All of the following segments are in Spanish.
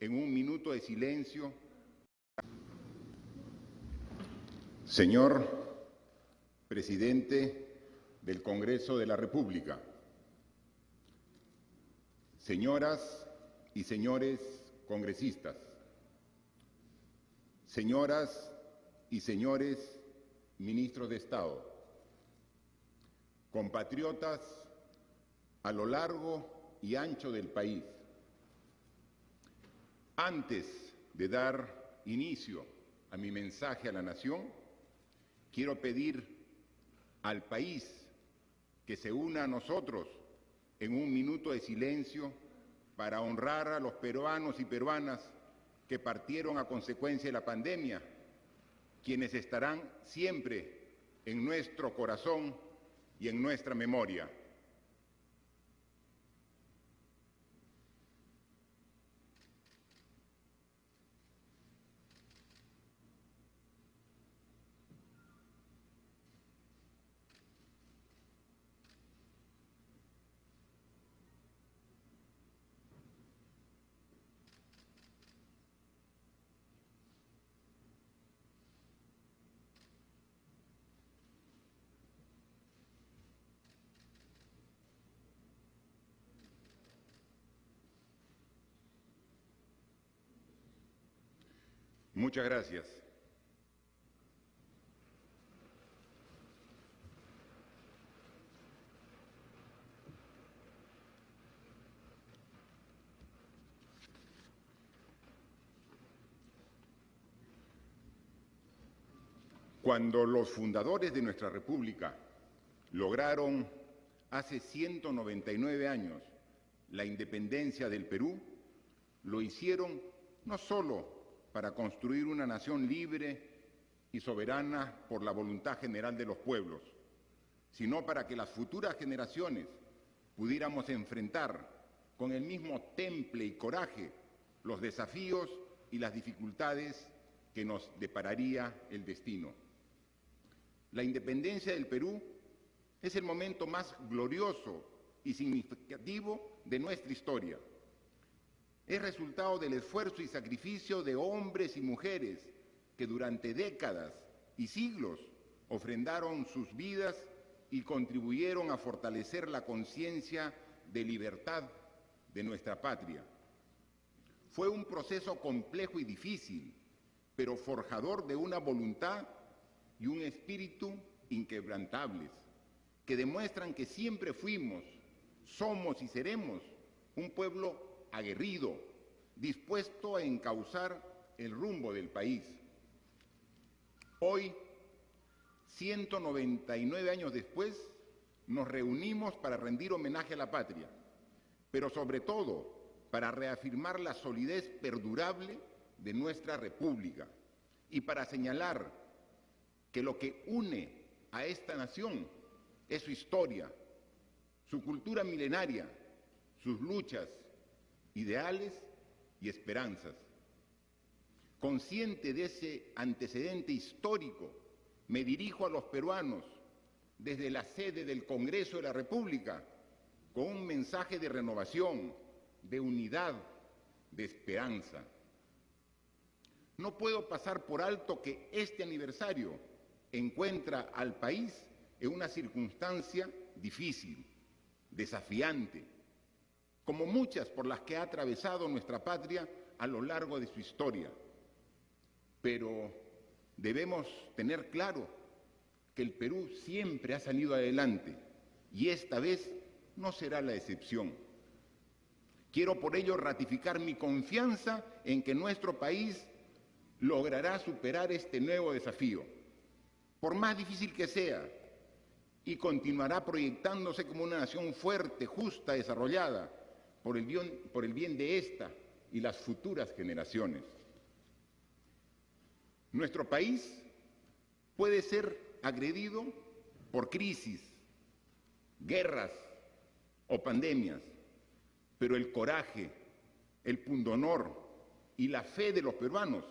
en un minuto de silencio. Señor Presidente del Congreso de la República, señoras y señores congresistas, señoras y señores ministros de Estado, compatriotas a lo largo y ancho del país, antes de dar inicio a mi mensaje a la nación, quiero pedir al país que se una a nosotros en un minuto de silencio para honrar a los peruanos y peruanas que partieron a consecuencia de la pandemia, quienes estarán siempre en nuestro corazón y en nuestra memoria. Muchas gracias. Cuando los fundadores de nuestra República lograron hace 199 años la independencia del Perú, lo hicieron no solo para construir una nación libre y soberana por la voluntad general de los pueblos, sino para que las futuras generaciones pudiéramos enfrentar con el mismo temple y coraje los desafíos y las dificultades que nos depararía el destino. La independencia del Perú es el momento más glorioso y significativo de nuestra historia. Es resultado del esfuerzo y sacrificio de hombres y mujeres que durante décadas y siglos ofrendaron sus vidas y contribuyeron a fortalecer la conciencia de libertad de nuestra patria. Fue un proceso complejo y difícil, pero forjador de una voluntad y un espíritu inquebrantables, que demuestran que siempre fuimos, somos y seremos un pueblo aguerrido, dispuesto a encauzar el rumbo del país. Hoy, 199 años después, nos reunimos para rendir homenaje a la patria, pero sobre todo para reafirmar la solidez perdurable de nuestra República y para señalar que lo que une a esta nación es su historia, su cultura milenaria, sus luchas, ideales y esperanzas. Consciente de ese antecedente histórico, me dirijo a los peruanos desde la sede del Congreso de la República con un mensaje de renovación, de unidad, de esperanza. No puedo pasar por alto que este aniversario encuentra al país en una circunstancia difícil, desafiante, como muchas por las que ha atravesado nuestra patria a lo largo de su historia. Pero debemos tener claro que el Perú siempre ha salido adelante y esta vez no será la excepción. Quiero por ello ratificar mi confianza en que nuestro país logrará superar este nuevo desafío, por más difícil que sea, y continuará proyectándose como una nación fuerte, justa, desarrollada, por el bien de esta y las futuras generaciones. Nuestro país puede ser agredido por crisis, guerras o pandemias, pero el coraje, el pundonor y la fe de los peruanos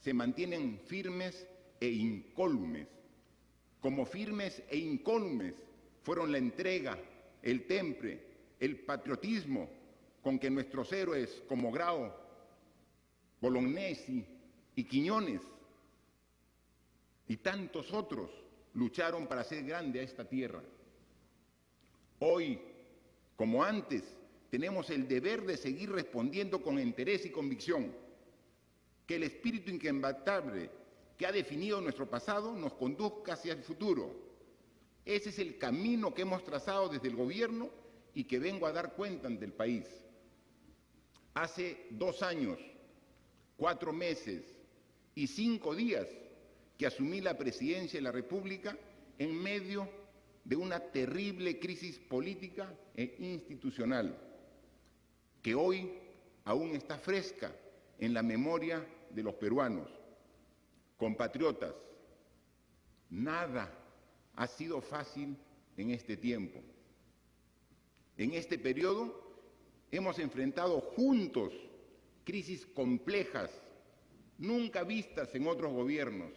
se mantienen firmes e incólumes. Como firmes e incólumes fueron la entrega, el temple, el patriotismo con que nuestros héroes como Grau, Bolognesi y Quiñones y tantos otros lucharon para hacer grande a esta tierra. Hoy, como antes, tenemos el deber de seguir respondiendo con interés y convicción, que el espíritu inquebrantable que ha definido nuestro pasado nos conduzca hacia el futuro. Ese es el camino que hemos trazado desde el gobierno y que vengo a dar cuenta ante el país. Hace 2 años, 4 meses y 5 días que asumí la presidencia de la República en medio de una terrible crisis política e institucional, que hoy aún está fresca en la memoria de los peruanos. Compatriotas, nada ha sido fácil en este tiempo. En este periodo hemos enfrentado juntos crisis complejas, nunca vistas en otros gobiernos.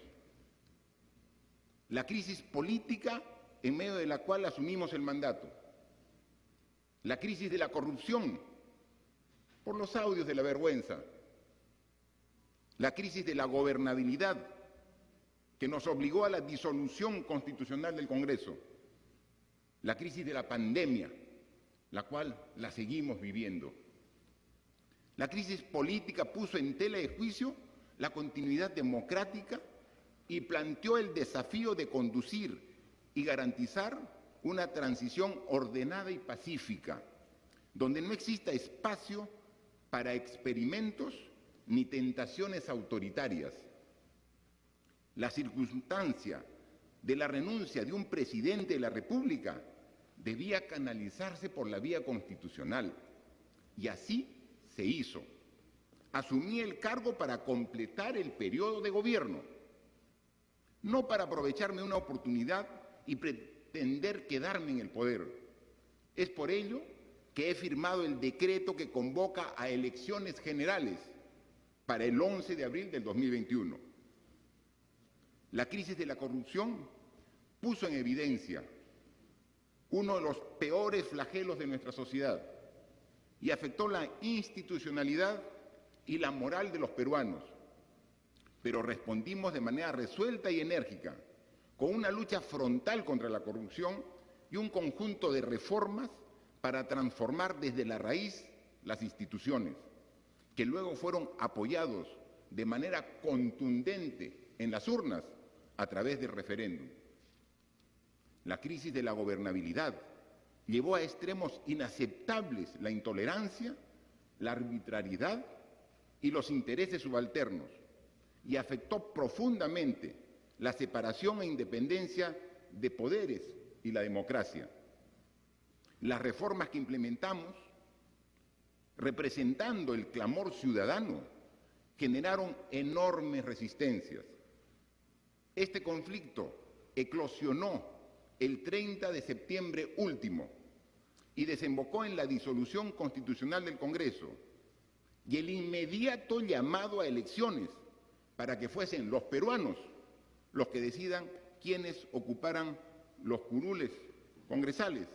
La crisis política en medio de la cual asumimos el mandato. La crisis de la corrupción, por los audios de la vergüenza. La crisis de la gobernabilidad, que nos obligó a la disolución constitucional del Congreso. La crisis de la pandemia, la cual la seguimos viviendo. La crisis política puso en tela de juicio la continuidad democrática y planteó el desafío de conducir y garantizar una transición ordenada y pacífica, donde no exista espacio para experimentos ni tentaciones autoritarias. La circunstancia de la renuncia de un presidente de la República debía canalizarse por la vía constitucional, y así se hizo. Asumí el cargo para completar el periodo de gobierno, no para aprovecharme de una oportunidad y pretender quedarme en el poder. Es por ello que he firmado el decreto que convoca a elecciones generales para el 11 de abril del 2021. La crisis de la corrupción puso en evidencia uno de los peores flagelos de nuestra sociedad y afectó la institucionalidad y la moral de los peruanos. Pero respondimos de manera resuelta y enérgica, con una lucha frontal contra la corrupción y un conjunto de reformas para transformar desde la raíz las instituciones, que luego fueron apoyados de manera contundente en las urnas a través del referéndum. La crisis de la gobernabilidad llevó a extremos inaceptables la intolerancia, la arbitrariedad y los intereses subalternos, y afectó profundamente la separación e independencia de poderes y la democracia. Las reformas que implementamos, representando el clamor ciudadano, generaron enormes resistencias. Este conflicto eclosionó el 30 de septiembre último y desembocó en la disolución constitucional del Congreso y el inmediato llamado a elecciones para que fuesen los peruanos los que decidan quiénes ocuparan los curules congresales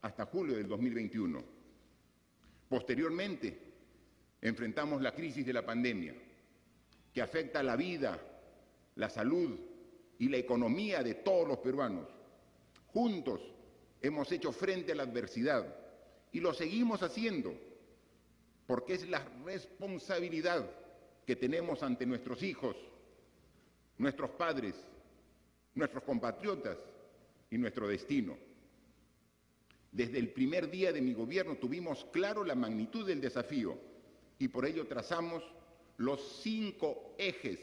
hasta julio del 2021. Posteriormente, enfrentamos la crisis de la pandemia, que afecta la vida, la salud y la economía de todos los peruanos. Juntos hemos hecho frente a la adversidad y lo seguimos haciendo, porque es la responsabilidad que tenemos ante nuestros hijos, nuestros padres, nuestros compatriotas y nuestro destino. Desde el primer día de mi gobierno tuvimos claro la magnitud del desafío y por ello trazamos los 5 ejes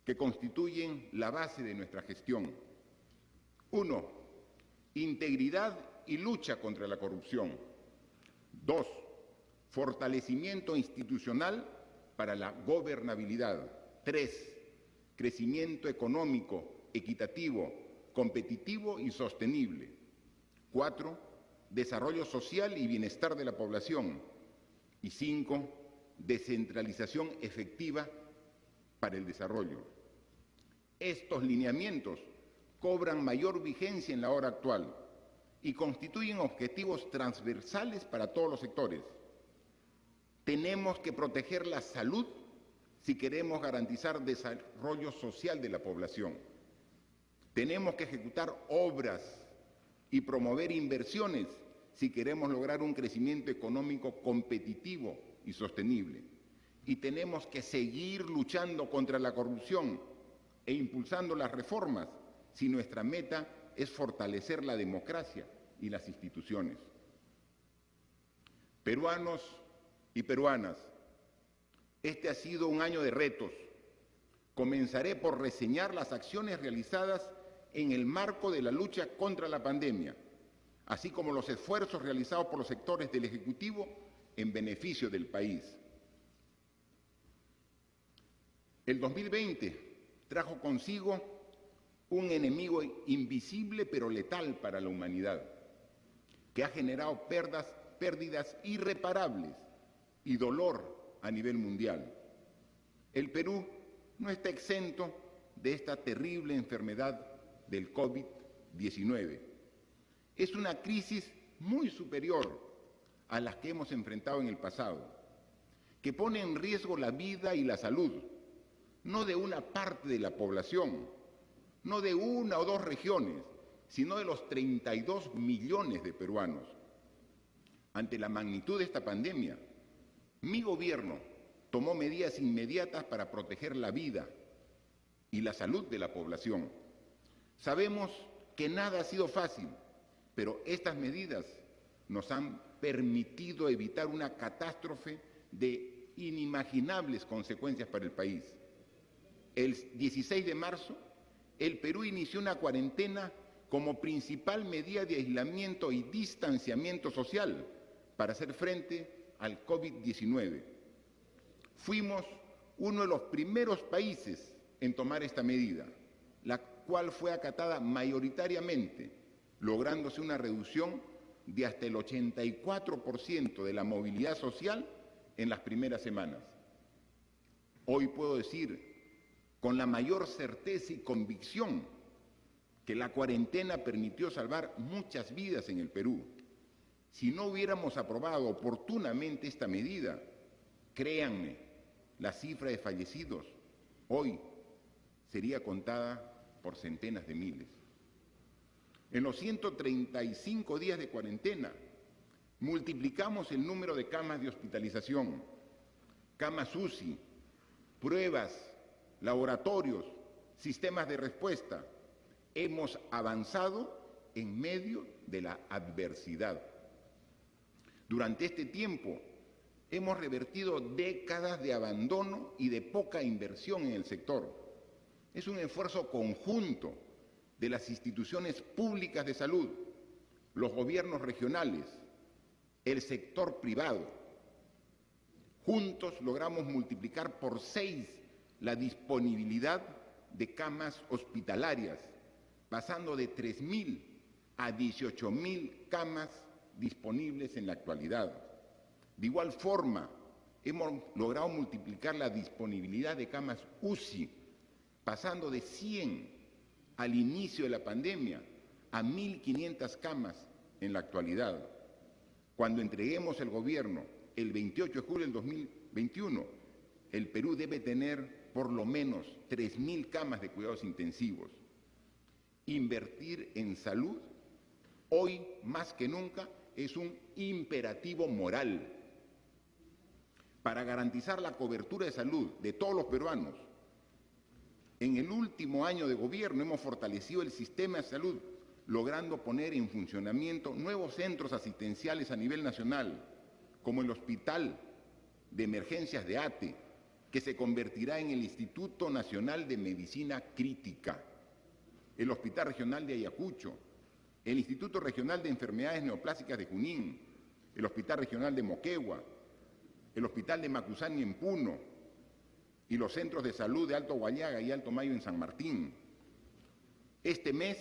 que constituyen la base de nuestra gestión. 1. Integridad y lucha contra la corrupción. 2. Fortalecimiento institucional para la gobernabilidad. 3. Crecimiento económico, equitativo, competitivo y sostenible. 4. Desarrollo social y bienestar de la población. Y 5. Descentralización efectiva para el desarrollo. Estos lineamientos cobran mayor vigencia en la hora actual y constituyen objetivos transversales para todos los sectores. Tenemos que proteger la salud si queremos garantizar desarrollo social de la población. Tenemos que ejecutar obras y promover inversiones si queremos lograr un crecimiento económico competitivo y sostenible. Y tenemos que seguir luchando contra la corrupción e impulsando las reformas si nuestra meta es fortalecer la democracia y las instituciones. Peruanos y peruanas, este ha sido un año de retos. Comenzaré por reseñar las acciones realizadas en el marco de la lucha contra la pandemia, así como los esfuerzos realizados por los sectores del Ejecutivo en beneficio del país. El 2020 trajo consigo un enemigo invisible pero letal para la humanidad, que ha generado pérdidas irreparables y dolor a nivel mundial. El Perú no está exento de esta terrible enfermedad del COVID-19. Es una crisis muy superior a las que hemos enfrentado en el pasado, que pone en riesgo la vida y la salud, no de una parte de la población, no de una o dos regiones, sino de los 32 millones de peruanos. Ante la magnitud de esta pandemia, mi gobierno tomó medidas inmediatas para proteger la vida y la salud de la población. Sabemos que nada ha sido fácil, pero estas medidas nos han permitido evitar una catástrofe de inimaginables consecuencias para el país. El 16 de marzo, el Perú inició una cuarentena como principal medida de aislamiento y distanciamiento social para hacer frente al COVID-19. Fuimos uno de los primeros países en tomar esta medida, la cual fue acatada mayoritariamente, lográndose una reducción de hasta el 84% de la movilidad social en las primeras semanas. Hoy puedo decir con la mayor certeza y convicción que la cuarentena permitió salvar muchas vidas en el Perú. Si no hubiéramos aprobado oportunamente esta medida, créanme, la cifra de fallecidos hoy sería contada por centenas de miles. En los 135 días de cuarentena, multiplicamos el número de camas de hospitalización, camas UCI, pruebas, laboratorios, sistemas de respuesta. Hemos avanzado en medio de la adversidad. Durante este tiempo, hemos revertido décadas de abandono y de poca inversión en el sector. Es un esfuerzo conjunto de las instituciones públicas de salud, los gobiernos regionales, el sector privado. Juntos logramos multiplicar por 6 la disponibilidad de camas hospitalarias, pasando de 3.000 a 18.000 camas disponibles en la actualidad. De igual forma, hemos logrado multiplicar la disponibilidad de camas UCI, pasando de 100 al inicio de la pandemia a 1.500 camas en la actualidad. Cuando entreguemos el gobierno el 28 de julio del 2021, el Perú debe tener por lo menos 3.000 camas de cuidados intensivos. Invertir en salud, hoy más que nunca, es un imperativo moral. Para garantizar la cobertura de salud de todos los peruanos, en el último año de gobierno hemos fortalecido el sistema de salud, logrando poner en funcionamiento nuevos centros asistenciales a nivel nacional, como el Hospital de Emergencias de ATE, que se convertirá en el Instituto Nacional de Medicina Crítica, el Hospital Regional de Ayacucho, el Instituto Regional de Enfermedades Neoplásicas de Junín, el Hospital Regional de Moquegua, el Hospital de Macuzani en Puno y los centros de salud de Alto Guayaga y Alto Mayo en San Martín. Este mes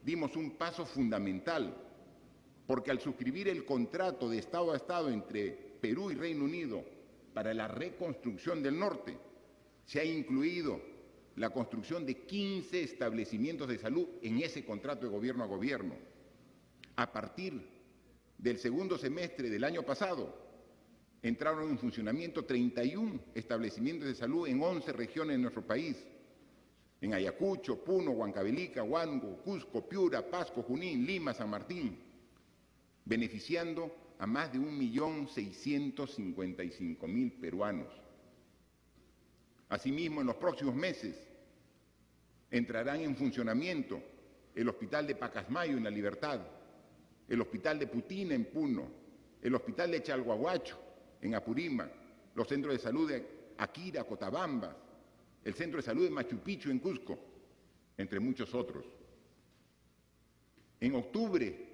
dimos un paso fundamental, porque al suscribir el contrato de Estado a Estado entre Perú y Reino Unido para la reconstrucción del norte, se ha incluido la construcción de 15 establecimientos de salud en ese contrato de gobierno a gobierno. A partir del segundo semestre del año pasado, entraron en funcionamiento 31 establecimientos de salud en 11 regiones de nuestro país, en Ayacucho, Puno, Huancavelica, Huánuco, Cusco, Piura, Pasco, Junín, Lima, San Martín, beneficiando a más de 1.655.000 peruanos. Asimismo, en los próximos meses entrarán en funcionamiento el Hospital de Pacasmayo en La Libertad, el Hospital de Putina en Puno, el Hospital de Chalhuahuacho en Apurímac, los centros de salud de Aquira, Cotabambas, el Centro de Salud de Machu Picchu en Cusco, entre muchos otros. En octubre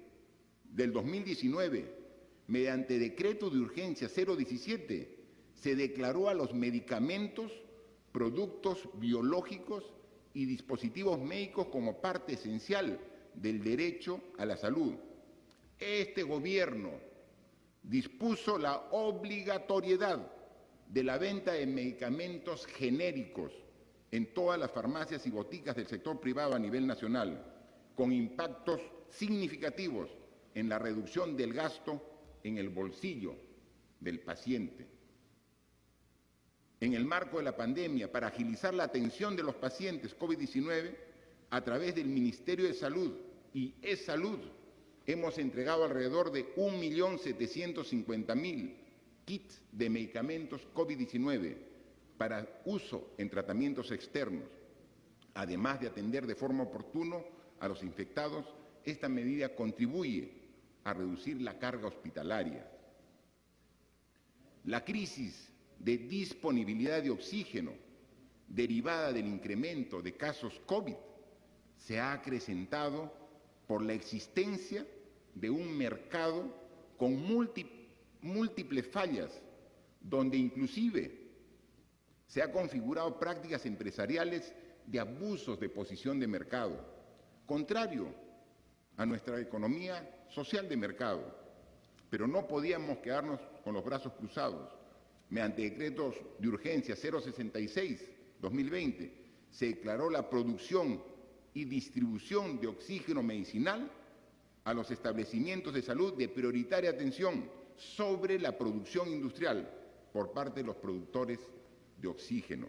del 2019, mediante decreto de urgencia 017, se declaró a los medicamentos, productos biológicos y dispositivos médicos como parte esencial del derecho a la salud. Este gobierno dispuso la obligatoriedad de la venta de medicamentos genéricos en todas las farmacias y boticas del sector privado a nivel nacional, con impactos significativos en la reducción del gasto en el bolsillo del paciente. En el marco de la pandemia, para agilizar la atención de los pacientes COVID-19, a través del Ministerio de Salud y eSalud, hemos entregado alrededor de 1.750.000 kits de medicamentos COVID-19 para uso en tratamientos externos. Además de atender de forma oportuna a los infectados, esta medida contribuye a reducir la carga hospitalaria. La crisis de disponibilidad de oxígeno derivada del incremento de casos COVID se ha acrecentado por la existencia de un mercado con múltiples fallas, donde inclusive se han configurado prácticas empresariales de abusos de posición de mercado, contrario a nuestra economía social de mercado. Pero no podíamos quedarnos con los brazos cruzados. Mediante decretos de urgencia 066-2020, se declaró la producción y distribución de oxígeno medicinal a los establecimientos de salud de prioritaria atención sobre la producción industrial por parte de los productores de oxígeno.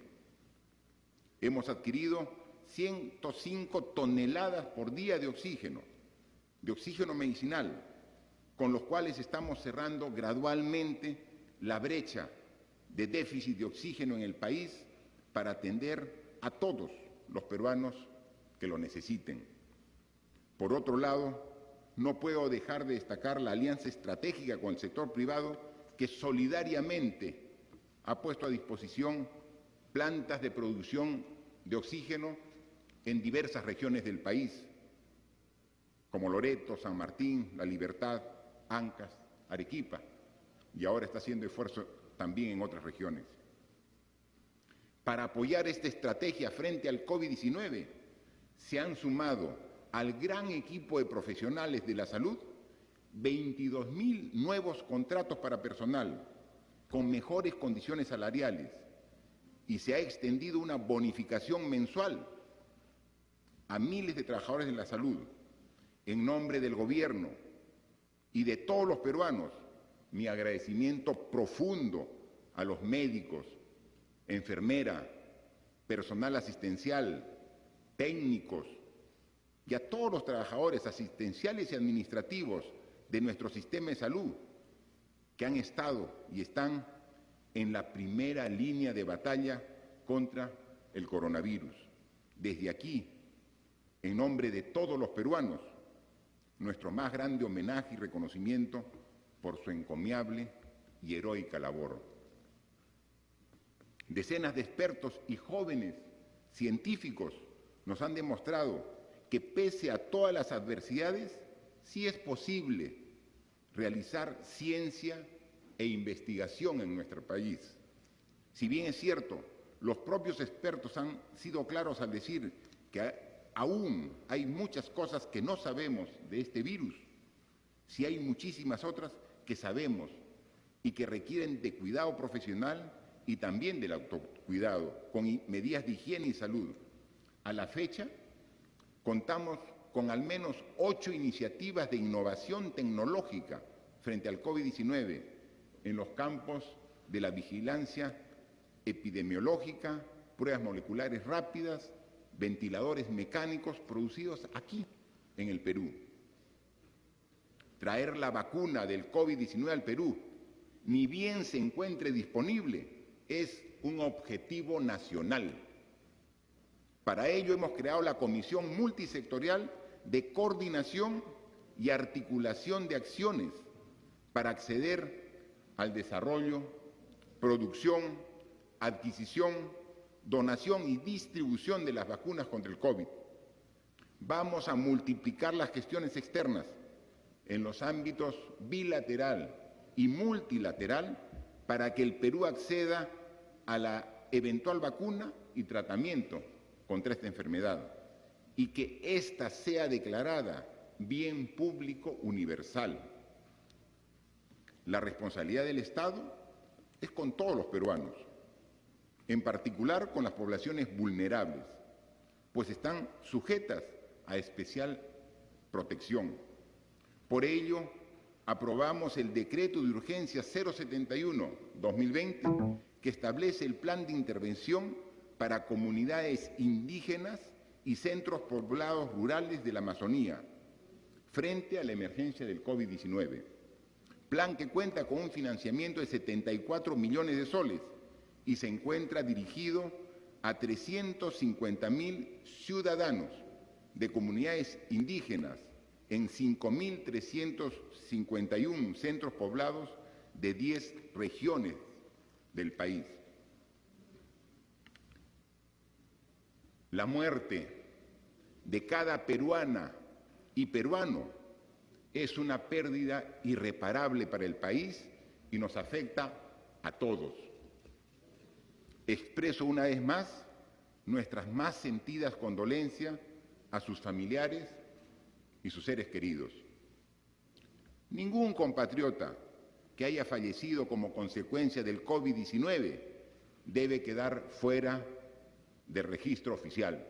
Hemos adquirido 105 toneladas por día de oxígeno medicinal, con los cuales estamos cerrando gradualmente la brecha de déficit de oxígeno en el país para atender a todos los peruanos que lo necesiten. Por otro lado, no puedo dejar de destacar la alianza estratégica con el sector privado que solidariamente ha puesto a disposición plantas de producción de oxígeno en diversas regiones del país, como Loreto, San Martín, La Libertad, Ancash, Arequipa, y ahora está haciendo esfuerzo también en otras regiones. Para apoyar esta estrategia frente al COVID-19, se han sumado al gran equipo de profesionales de la salud 22.000 nuevos contratos para personal con mejores condiciones salariales y se ha extendido una bonificación mensual a miles de trabajadores de la salud. En nombre del gobierno y de todos los peruanos, mi agradecimiento profundo a los médicos, enfermeras, personal asistencial, técnicos y a todos los trabajadores asistenciales y administrativos de nuestro sistema de salud que han estado y están en la primera línea de batalla contra el coronavirus. Desde aquí, en nombre de todos los peruanos, nuestro más grande homenaje y reconocimiento por su encomiable y heroica labor. Decenas de expertos y jóvenes científicos nos han demostrado que pese a todas las adversidades, sí es posible realizar ciencia e investigación en nuestro país. Si bien es cierto, los propios expertos han sido claros al decir que aún hay muchas cosas que no sabemos de este virus, sí hay muchísimas otras que sabemos y que requieren de cuidado profesional y también del autocuidado, con medidas de higiene y salud. A la fecha, contamos con al menos 8 iniciativas de innovación tecnológica frente al COVID-19, en los campos de la vigilancia epidemiológica, pruebas moleculares rápidas, ventiladores mecánicos producidos aquí, en el Perú. Traer la vacuna del COVID-19 al Perú, ni bien se encuentre disponible, es un objetivo nacional. Para ello hemos creado la Comisión Multisectorial de Coordinación y Articulación de Acciones para acceder al desarrollo, producción, adquisición, donación y distribución de las vacunas contra el COVID. Vamos a multiplicar las gestiones externas en los ámbitos bilateral y multilateral para que el Perú acceda a la eventual vacuna y tratamiento contra esta enfermedad y que ésta sea declarada bien público universal. La responsabilidad del Estado es con todos los peruanos, en particular con las poblaciones vulnerables, pues están sujetas a especial protección. Por ello, aprobamos el Decreto de Urgencia 071-2020, que establece el Plan de Intervención para comunidades indígenas y centros poblados rurales de la Amazonía, frente a la emergencia del COVID-19. Plan que cuenta con un financiamiento de 74 millones de soles y se encuentra dirigido a 350.000 ciudadanos de comunidades indígenas en 5.351 centros poblados de 10 regiones del país. La muerte de cada peruana y peruano es una pérdida irreparable para el país y nos afecta a todos. Expreso una vez más nuestras más sentidas condolencias a sus familiares y sus seres queridos. Ningún compatriota que haya fallecido como consecuencia del COVID-19 debe quedar fuera del registro oficial.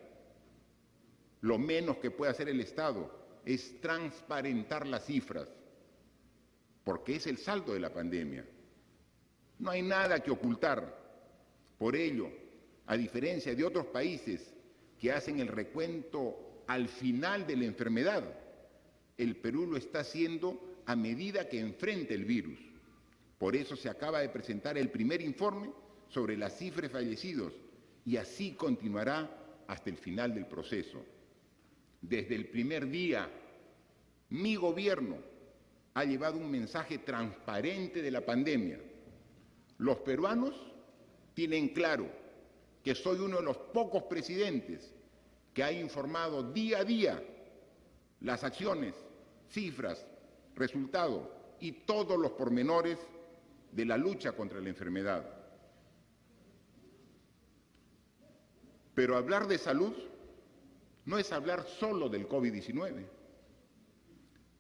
Lo menos que puede hacer el Estado es transparentar las cifras, porque es el saldo de la pandemia. No hay nada que ocultar. Por ello, a diferencia de otros países que hacen el recuento al final de la enfermedad, el Perú lo está haciendo a medida que enfrenta el virus. Por eso se acaba de presentar el primer informe sobre las cifras de fallecidos y así continuará hasta el final del proceso. Desde el primer día, mi gobierno ha llevado un mensaje transparente de la pandemia. Los peruanos tienen claro que soy uno de los pocos presidentes que ha informado día a día las acciones, cifras, resultados y todos los pormenores de la lucha contra la enfermedad. Pero hablar de salud no es hablar solo del COVID-19.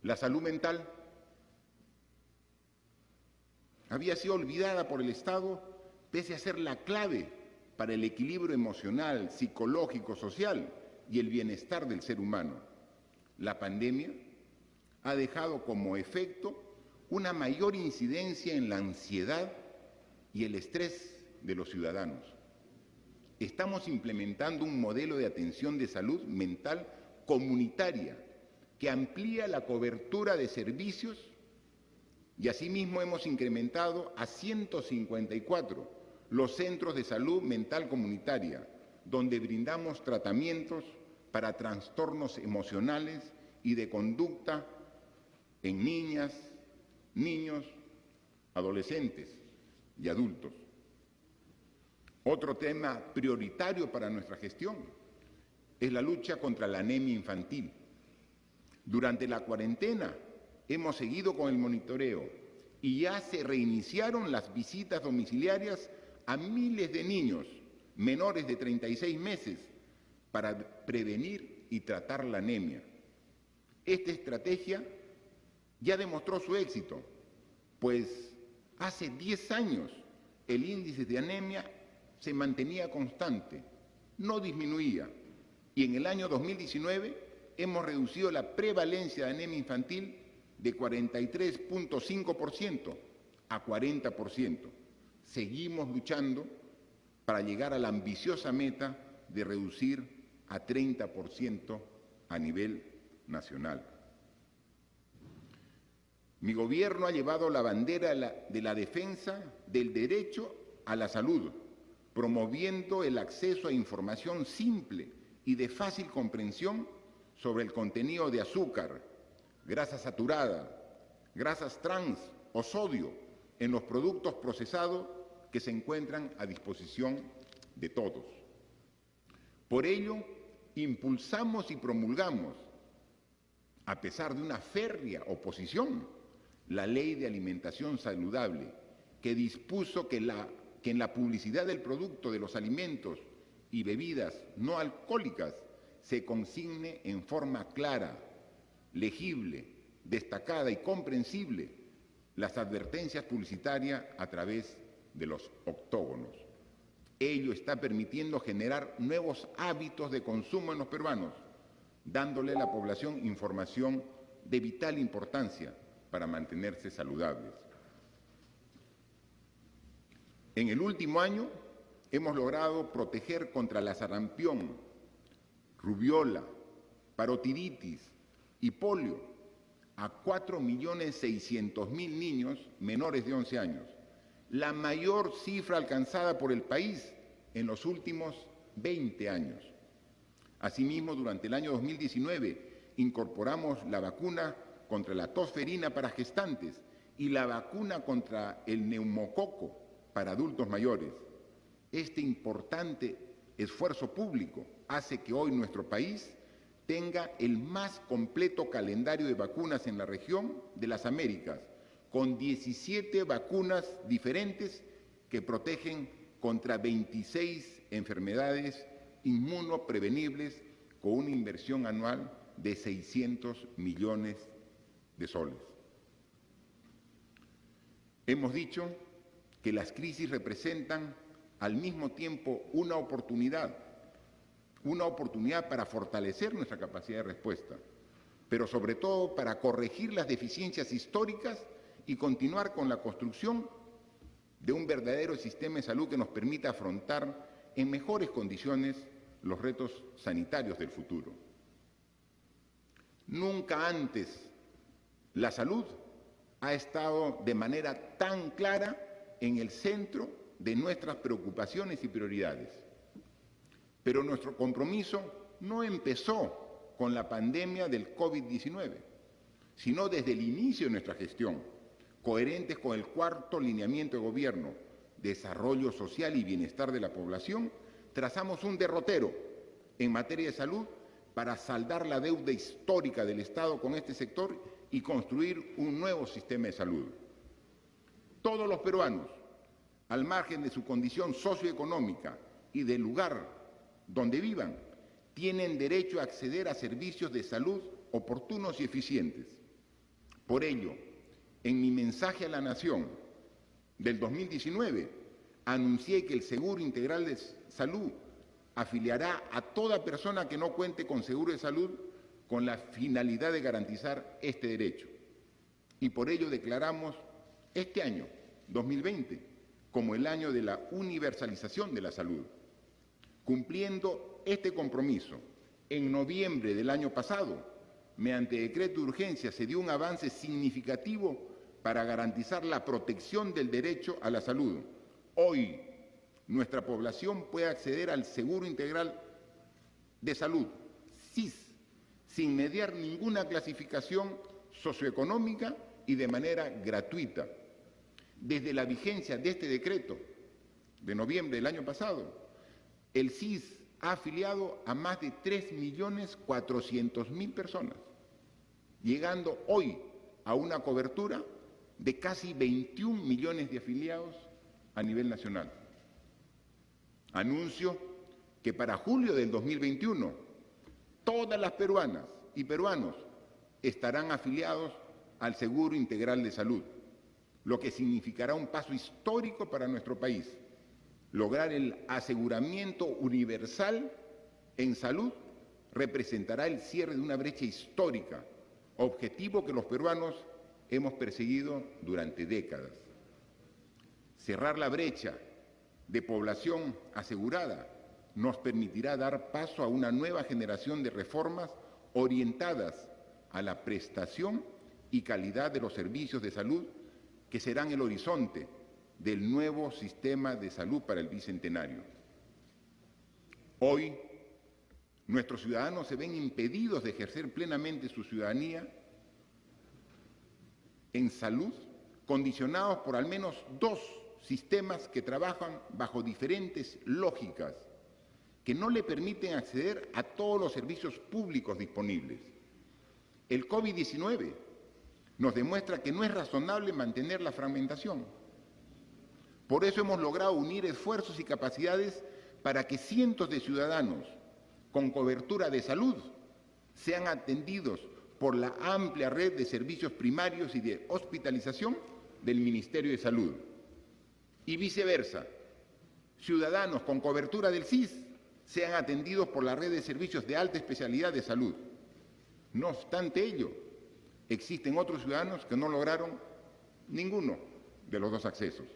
La salud mental había sido olvidada por el Estado pese a ser la clave para el equilibrio emocional, psicológico, social y el bienestar del ser humano. La pandemia ha dejado como efecto una mayor incidencia en la ansiedad y el estrés de los ciudadanos. Estamos implementando un modelo de atención de salud mental comunitaria que amplía la cobertura de servicios y asimismo hemos incrementado a 154 los centros de salud mental comunitaria, donde brindamos tratamientos para trastornos emocionales y de conducta en niñas, niños, adolescentes y adultos. Otro tema prioritario para nuestra gestión es la lucha contra la anemia infantil. Durante la cuarentena hemos seguido con el monitoreo y ya se reiniciaron las visitas domiciliarias a miles de niños menores de 36 meses para prevenir y tratar la anemia. Esta estrategia ya demostró su éxito, pues hace 10 años el índice de anemia se mantenía constante, no disminuía, y en el año 2019 hemos reducido la prevalencia de anemia infantil de 43.5% a 40%. Seguimos luchando para llegar a la ambiciosa meta de reducir a 30% a nivel nacional. Mi gobierno ha llevado la bandera de la defensa del derecho a la salud, promoviendo el acceso a información simple y de fácil comprensión sobre el contenido de azúcar, grasa saturada, grasas trans o sodio en los productos procesados que se encuentran a disposición de todos. Por ello, impulsamos y promulgamos, a pesar de una férrea oposición, la Ley de Alimentación Saludable, que dispuso que en la publicidad del producto de los alimentos y bebidas no alcohólicas se consigne en forma clara, legible, destacada y comprensible las advertencias publicitarias a través de los octógonos. Ello está permitiendo generar nuevos hábitos de consumo en los peruanos, dándole a la población información de vital importancia para mantenerse saludables. En el último año hemos logrado proteger contra la sarampión, rubiola, parotiditis y polio a 4.600.000 niños menores de 11 años, la mayor cifra alcanzada por el país en los últimos 20 años. Asimismo, durante el año 2019 incorporamos la vacuna contra la tos ferina para gestantes y la vacuna contra el neumococo para adultos mayores. Este importante esfuerzo público hace que hoy nuestro país tenga el más completo calendario de vacunas en la región de las Américas, con 17 vacunas diferentes que protegen contra 26 enfermedades inmunoprevenibles con una inversión anual de 600 millones de soles. Hemos dicho que las crisis representan al mismo tiempo una oportunidad para fortalecer nuestra capacidad de respuesta, pero sobre todo para corregir las deficiencias históricas y continuar con la construcción de un verdadero sistema de salud que nos permita afrontar en mejores condiciones los retos sanitarios del futuro. Nunca antes la salud ha estado de manera tan clara en el centro de nuestras preocupaciones y prioridades. Pero nuestro compromiso no empezó con la pandemia del COVID-19, sino desde el inicio de nuestra gestión, coherentes con el cuarto lineamiento de gobierno, desarrollo social y bienestar de la población, trazamos un derrotero en materia de salud para saldar la deuda histórica del Estado con este sector y construir un nuevo sistema de salud. Todos los peruanos, al margen de su condición socioeconómica y del lugar donde vivan, tienen derecho a acceder a servicios de salud oportunos y eficientes. Por ello, en mi mensaje a la Nación del 2019, anuncié que el Seguro Integral de Salud afiliará a toda persona que no cuente con seguro de salud con la finalidad de garantizar este derecho. Y por ello declaramos este año, 2020, como el año de la universalización de la salud. Cumpliendo este compromiso, en noviembre del año pasado, mediante decreto de urgencia, se dio un avance significativo para garantizar la protección del derecho a la salud. Hoy, nuestra población puede acceder al Seguro Integral de Salud, SIS, sin mediar ninguna clasificación socioeconómica y de manera gratuita. Desde la vigencia de este decreto de noviembre del año pasado, el SIS ha afiliado a más de 3.400.000 personas, llegando hoy a una cobertura de casi 21 millones de afiliados a nivel nacional. Anuncio que para julio del 2021 todas las peruanas y peruanos estarán afiliados al Seguro Integral de Salud, lo que significará un paso histórico para nuestro país. Lograr el aseguramiento universal en salud representará el cierre de una brecha histórica, objetivo que los peruanos hemos perseguido durante décadas. Cerrar la brecha de población asegurada nos permitirá dar paso a una nueva generación de reformas orientadas a la prestación y calidad de los servicios de salud que serán el horizonte del nuevo sistema de salud para el Bicentenario. Hoy, nuestros ciudadanos se ven impedidos de ejercer plenamente su ciudadanía en salud, condicionados por al menos dos sistemas que trabajan bajo diferentes lógicas, que no le permiten acceder a todos los servicios públicos disponibles. El COVID-19 nos demuestra que no es razonable mantener la fragmentación. Por eso hemos logrado unir esfuerzos y capacidades para que cientos de ciudadanos con cobertura de salud sean atendidos por la amplia red de servicios primarios y de hospitalización del Ministerio de Salud. Y viceversa, ciudadanos con cobertura del SIS sean atendidos por la red de servicios de alta especialidad de salud. No obstante ello, existen otros ciudadanos que no lograron ninguno de los dos accesos.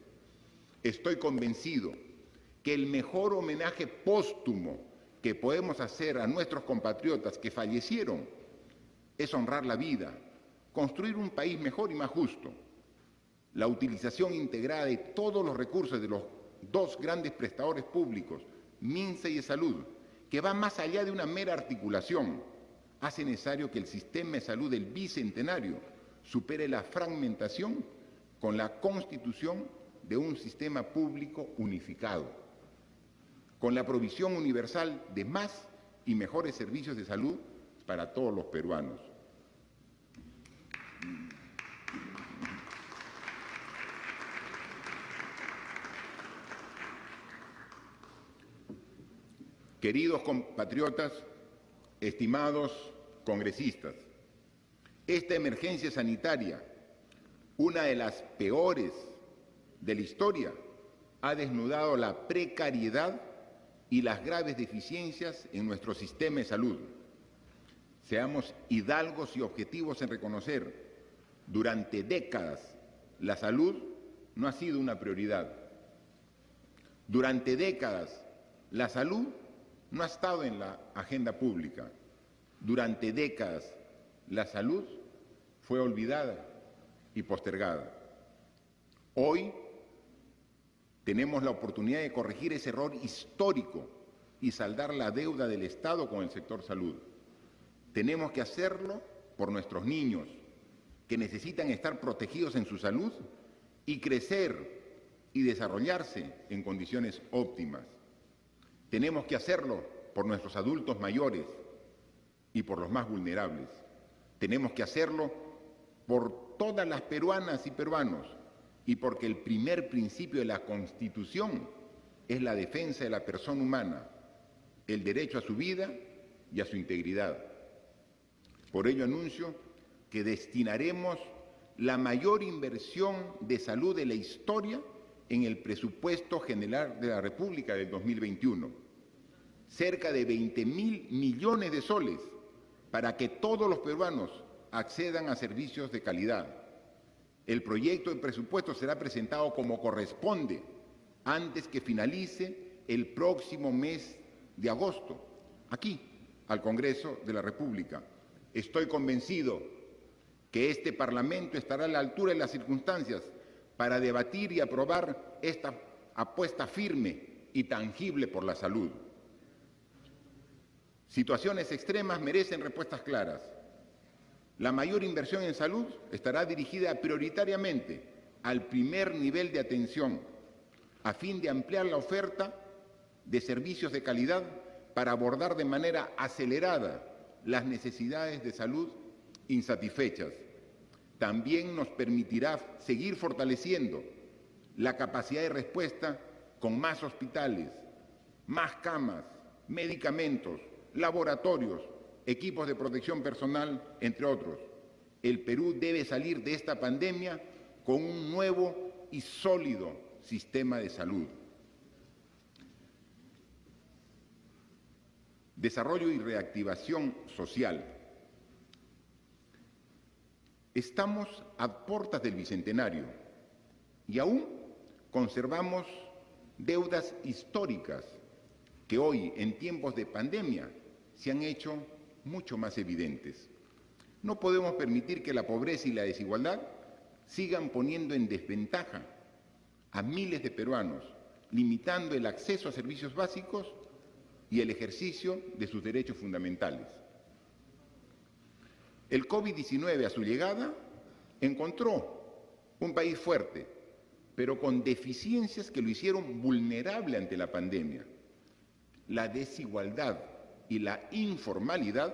Estoy convencido que el mejor homenaje póstumo que podemos hacer a nuestros compatriotas que fallecieron es honrar la vida, construir un país mejor y más justo. La utilización integrada de todos los recursos de los dos grandes prestadores públicos, MINSA y Salud, que va más allá de una mera articulación, hace necesario que el sistema de salud del Bicentenario supere la fragmentación con la constitución de un sistema público unificado, con la provisión universal de más y mejores servicios de salud para todos los peruanos. Queridos compatriotas, estimados congresistas, esta emergencia sanitaria, una de las peores de la historia, ha desnudado la precariedad y las graves deficiencias en nuestro sistema de salud. Seamos hidalgos y objetivos en reconocer, durante décadas la salud no ha sido una prioridad. Durante décadas la salud no ha estado en la agenda pública. Durante décadas la salud fue olvidada y postergada. Hoy tenemos la oportunidad de corregir ese error histórico y saldar la deuda del Estado con el sector salud. Tenemos que hacerlo por nuestros niños, que necesitan estar protegidos en su salud y crecer y desarrollarse en condiciones óptimas. Tenemos que hacerlo por nuestros adultos mayores y por los más vulnerables. Tenemos que hacerlo por todas las peruanas y peruanos, y porque el primer principio de la Constitución es la defensa de la persona humana, el derecho a su vida y a su integridad. Por ello anuncio que destinaremos la mayor inversión de salud de la historia en el presupuesto general de la República del 2021, cerca de 20.000 millones de soles para que todos los peruanos accedan a servicios de calidad. El proyecto de presupuesto será presentado como corresponde antes que finalice el próximo mes de agosto, aquí, al Congreso de la República. Estoy convencido que este Parlamento estará a la altura de las circunstancias para debatir y aprobar esta apuesta firme y tangible por la salud. Situaciones extremas merecen respuestas claras. La mayor inversión en salud estará dirigida prioritariamente al primer nivel de atención, a fin de ampliar la oferta de servicios de calidad para abordar de manera acelerada las necesidades de salud insatisfechas. También nos permitirá seguir fortaleciendo la capacidad de respuesta con más hospitales, más camas, medicamentos, laboratorios, equipos de protección personal, entre otros. El Perú debe salir de esta pandemia con un nuevo y sólido sistema de salud. Desarrollo y reactivación social. Estamos a puertas del Bicentenario y aún conservamos deudas históricas que hoy, en tiempos de pandemia, se han hecho mucho más evidentes. No podemos permitir que la pobreza y la desigualdad sigan poniendo en desventaja a miles de peruanos, limitando el acceso a servicios básicos y el ejercicio de sus derechos fundamentales. El COVID-19 a su llegada encontró un país fuerte, pero con deficiencias que lo hicieron vulnerable ante la pandemia. La desigualdad y la informalidad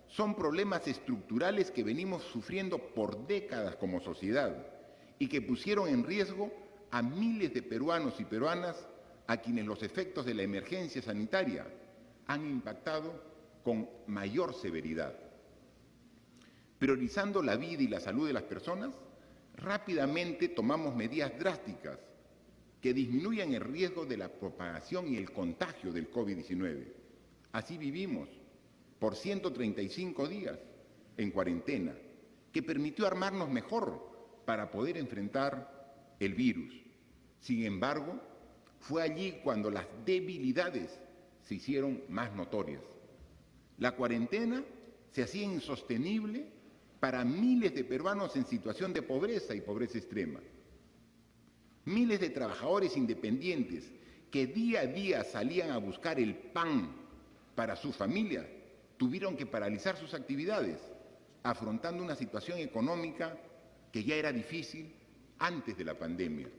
son problemas estructurales que venimos sufriendo por décadas como sociedad y que pusieron en riesgo a miles de peruanos y peruanas a quienes los efectos de la emergencia sanitaria han impactado con mayor severidad. Priorizando la vida y la salud de las personas, rápidamente tomamos medidas drásticas que disminuyan el riesgo de la propagación y el contagio del COVID-19. Así vivimos por 135 días en cuarentena, que permitió armarnos mejor para poder enfrentar el virus. Sin embargo, fue allí cuando las debilidades se hicieron más notorias. La cuarentena se hacía insostenible para miles de peruanos en situación de pobreza y pobreza extrema. Miles de trabajadores independientes que día a día salían a buscar el pan para su familia tuvieron que paralizar sus actividades, afrontando una situación económica que ya era difícil antes de la pandemia.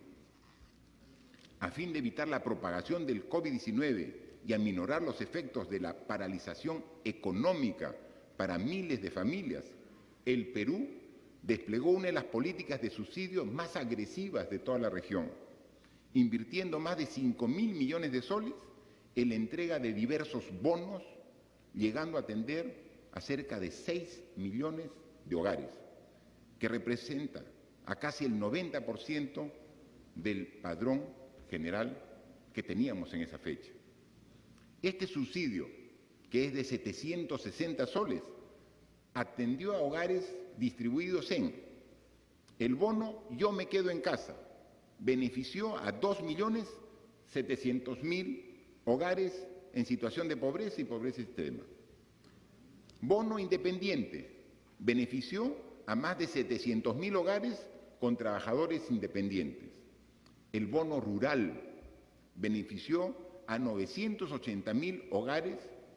A fin de evitar la propagación del COVID-19 y aminorar los efectos de la paralización económica para miles de familias, el Perú desplegó una de las políticas de subsidio más agresivas de toda la región, invirtiendo más de 5.000 millones de soles en la entrega de diversos bonos, llegando a atender a cerca de 6 millones de hogares, que representa a casi el 90% del padrón general que teníamos en esa fecha. Este subsidio, que es de 760 soles, atendió a hogares distribuidos en el bono Yo me quedo en casa, benefició a 2.700.000 hogares en situación de pobreza y pobreza extrema. Bono independiente, benefició a más de 700.000 hogares con trabajadores independientes. El bono rural benefició a 980.000 hogares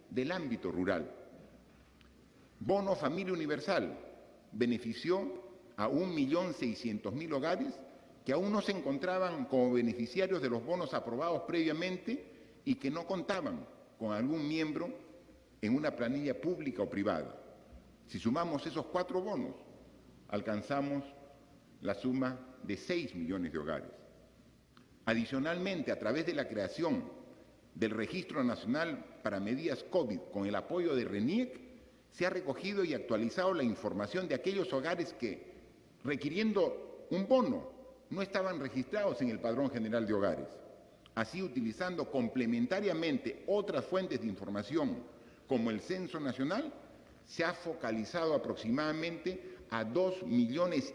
del ámbito rural. Bono Familia Universal benefició a 1.600.000 hogares que aún no se encontraban como beneficiarios de los bonos aprobados previamente y que no contaban con algún miembro en una planilla pública o privada. Si sumamos esos 4 bonos, alcanzamos la suma de 6 millones de hogares. Adicionalmente, a través de la creación del Registro Nacional para Medidas COVID con el apoyo de RENIEC, se ha recogido y actualizado la información de aquellos hogares que, requiriendo un bono, no estaban registrados en el Padrón General de Hogares. Así, utilizando complementariamente otras fuentes de información, como el Censo Nacional, se ha focalizado aproximadamente a 2,5 millones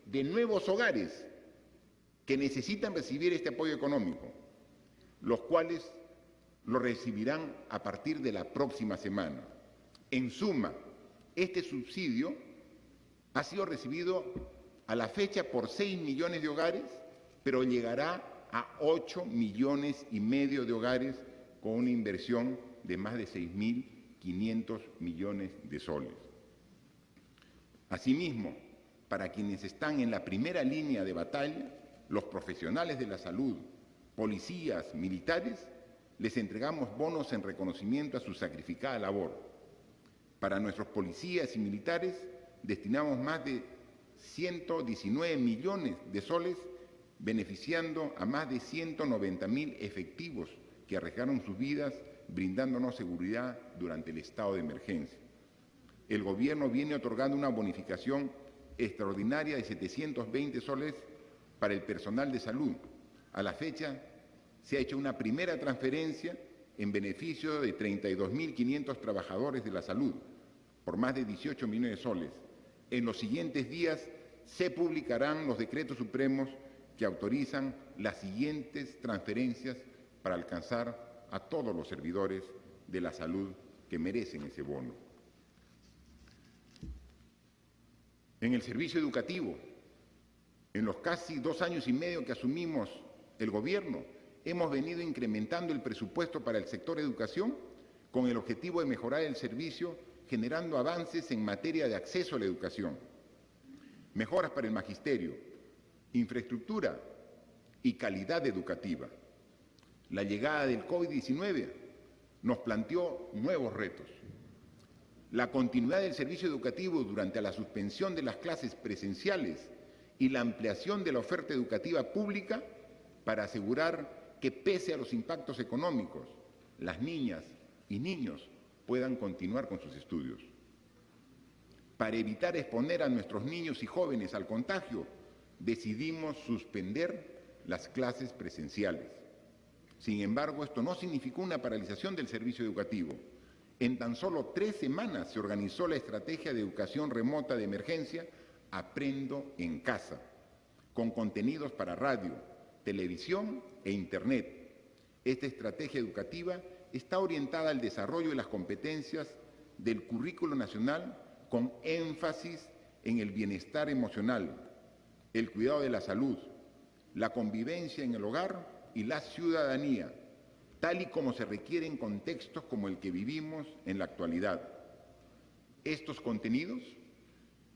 de nuevos hogares que necesitan recibir este apoyo económico, los cuales lo recibirán a partir de la próxima semana. En suma, este subsidio ha sido recibido a la fecha por 6 millones de hogares, pero llegará a 8,5 millones de hogares con una inversión de más de 6.500 millones de soles. Asimismo, para quienes están en la primera línea de batalla, los profesionales de la salud, policías, militares, les entregamos bonos en reconocimiento a su sacrificada labor. Para nuestros policías y militares destinamos más de 119 millones de soles, beneficiando a más de 190.000 efectivos que arriesgaron sus vidas brindándonos seguridad durante el estado de emergencia. El Gobierno viene otorgando una bonificación extraordinaria de 720 soles para el personal de salud. A la fecha se ha hecho una primera transferencia en beneficio de 32.500 trabajadores de la salud, por más de 18 millones de soles. En los siguientes días se publicarán los decretos supremos que autorizan las siguientes transferencias para alcanzar a todos los servidores de la salud que merecen ese bono. En el servicio educativo, en los casi 2 años y medio que asumimos el gobierno, hemos venido incrementando el presupuesto para el sector educación con el objetivo de mejorar el servicio, generando avances en materia de acceso a la educación, mejoras para el magisterio, infraestructura y calidad educativa. La llegada del COVID-19 nos planteó nuevos retos. La continuidad del servicio educativo durante la suspensión de las clases presenciales y la ampliación de la oferta educativa pública para asegurar que, pese a los impactos económicos, las niñas y niños puedan continuar con sus estudios. Para evitar exponer a nuestros niños y jóvenes al contagio, decidimos suspender las clases presenciales. Sin embargo, esto no significó una paralización del servicio educativo. En tan solo 3 semanas se organizó la estrategia de educación remota de emergencia Aprendo en Casa, con contenidos para radio, televisión e Internet. Esta estrategia educativa está orientada al desarrollo de las competencias del currículo nacional con énfasis en el bienestar emocional, el cuidado de la salud, la convivencia en el hogar y la ciudadanía, tal y como se requiere en contextos como el que vivimos en la actualidad. Estos contenidos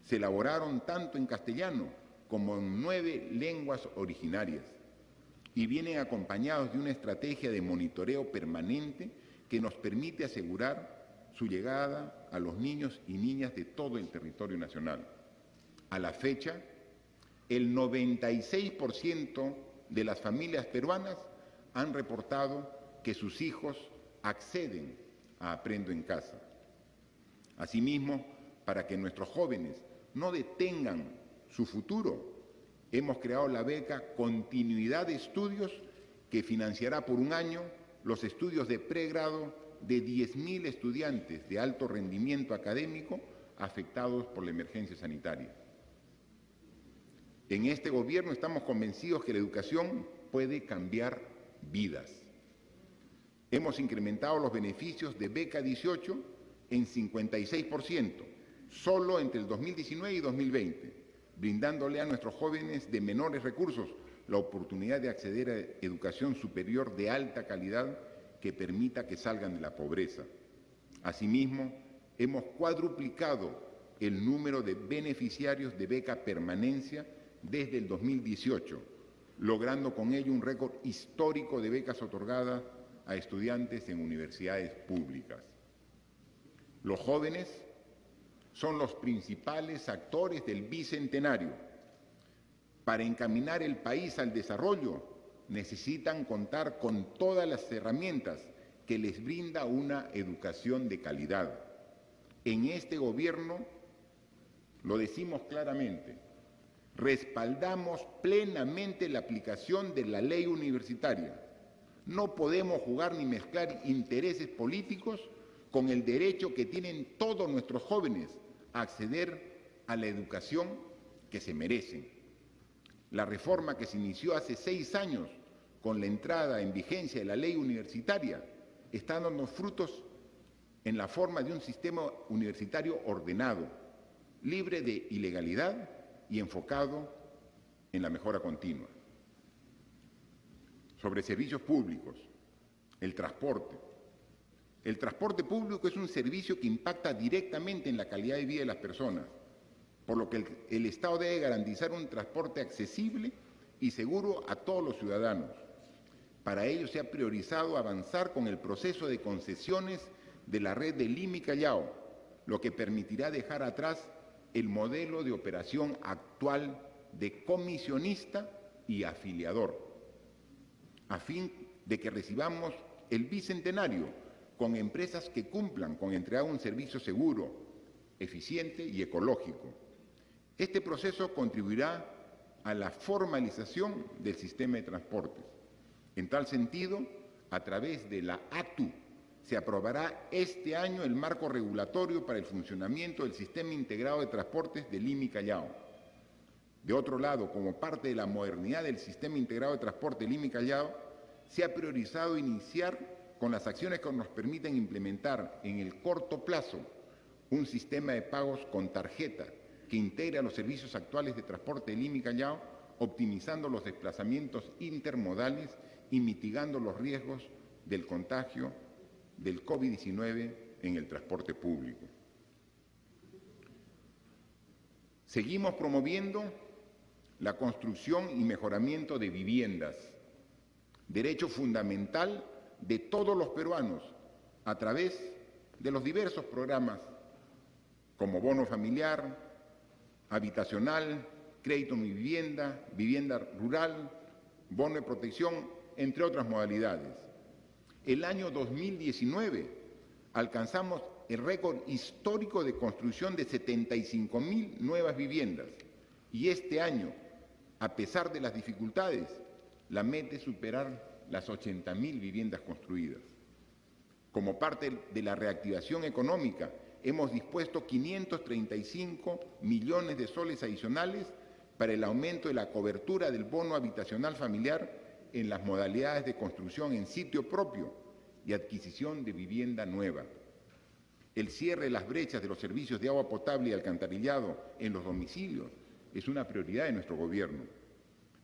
se elaboraron tanto en castellano como en 9 lenguas originarias y vienen acompañados de una estrategia de monitoreo permanente que nos permite asegurar su llegada a los niños y niñas de todo el territorio nacional. A la fecha, el 96% de las familias peruanas han reportado que sus hijos acceden a Aprendo en Casa. Asimismo, para que nuestros jóvenes no detengan su futuro, hemos creado la beca Continuidad de Estudios, que financiará por 1 año los estudios de pregrado de 10.000 estudiantes de alto rendimiento académico afectados por la emergencia sanitaria. En este gobierno estamos convencidos que la educación puede cambiar vidas. Hemos incrementado los beneficios de Beca 18 en 56%, solo entre el 2019 y 2020, brindándole a nuestros jóvenes de menores recursos la oportunidad de acceder a educación superior de alta calidad que permita que salgan de la pobreza. Asimismo, hemos cuadruplicado el número de beneficiarios de beca permanencia desde el 2018, logrando con ello un récord histórico de becas otorgadas a estudiantes en universidades públicas. Los jóvenes son los principales actores del bicentenario. Para encaminar el país al desarrollo, necesitan contar con todas las herramientas que les brinda una educación de calidad. En este gobierno, lo decimos claramente, respaldamos plenamente la aplicación de la ley universitaria. No podemos jugar ni mezclar intereses políticos con el derecho que tienen todos nuestros jóvenes a acceder a la educación que se merecen. La reforma que se inició hace 6 años con la entrada en vigencia de la ley universitaria está dando frutos en la forma de un sistema universitario ordenado, libre de ilegalidad y enfocado en la mejora continua. Sobre servicios públicos, el transporte. El transporte público es un servicio que impacta directamente en la calidad de vida de las personas, por lo que el Estado debe garantizar un transporte accesible y seguro a todos los ciudadanos. Para ello se ha priorizado avanzar con el proceso de concesiones de la red de Lima y Callao, lo que permitirá dejar atrás el modelo de operación actual de comisionista y afiliador, a fin de que recibamos el bicentenario con empresas que cumplan con entregar un servicio seguro, eficiente y ecológico. Este proceso contribuirá a la formalización del sistema de transportes. En tal sentido, a través de la ATU, se aprobará este año el marco regulatorio para el funcionamiento del Sistema Integrado de Transportes de Lima y Callao. De otro lado, como parte de la modernidad del Sistema Integrado de Transporte Lima-Callao, se ha priorizado iniciar con las acciones que nos permiten implementar en el corto plazo un sistema de pagos con tarjeta que integra los servicios actuales de transporte de Lima y Callao, optimizando los desplazamientos intermodales y mitigando los riesgos del contagio del COVID-19 en el transporte público. Seguimos promoviendo la construcción y mejoramiento de viviendas, derecho fundamental de todos los peruanos, a través de los diversos programas como bono familiar, habitacional, crédito mi vivienda, vivienda rural, bono de protección, entre otras modalidades. El año 2019 alcanzamos el récord histórico de construcción de 75.000 nuevas viviendas y este año, a pesar de las dificultades, la meta es superar las 80.000 viviendas construidas. Como parte de la reactivación económica, hemos dispuesto 535 millones de soles adicionales para el aumento de la cobertura del bono habitacional familiar en las modalidades de construcción en sitio propio y adquisición de vivienda nueva. El cierre de las brechas de los servicios de agua potable y alcantarillado en los domicilios es una prioridad de nuestro gobierno.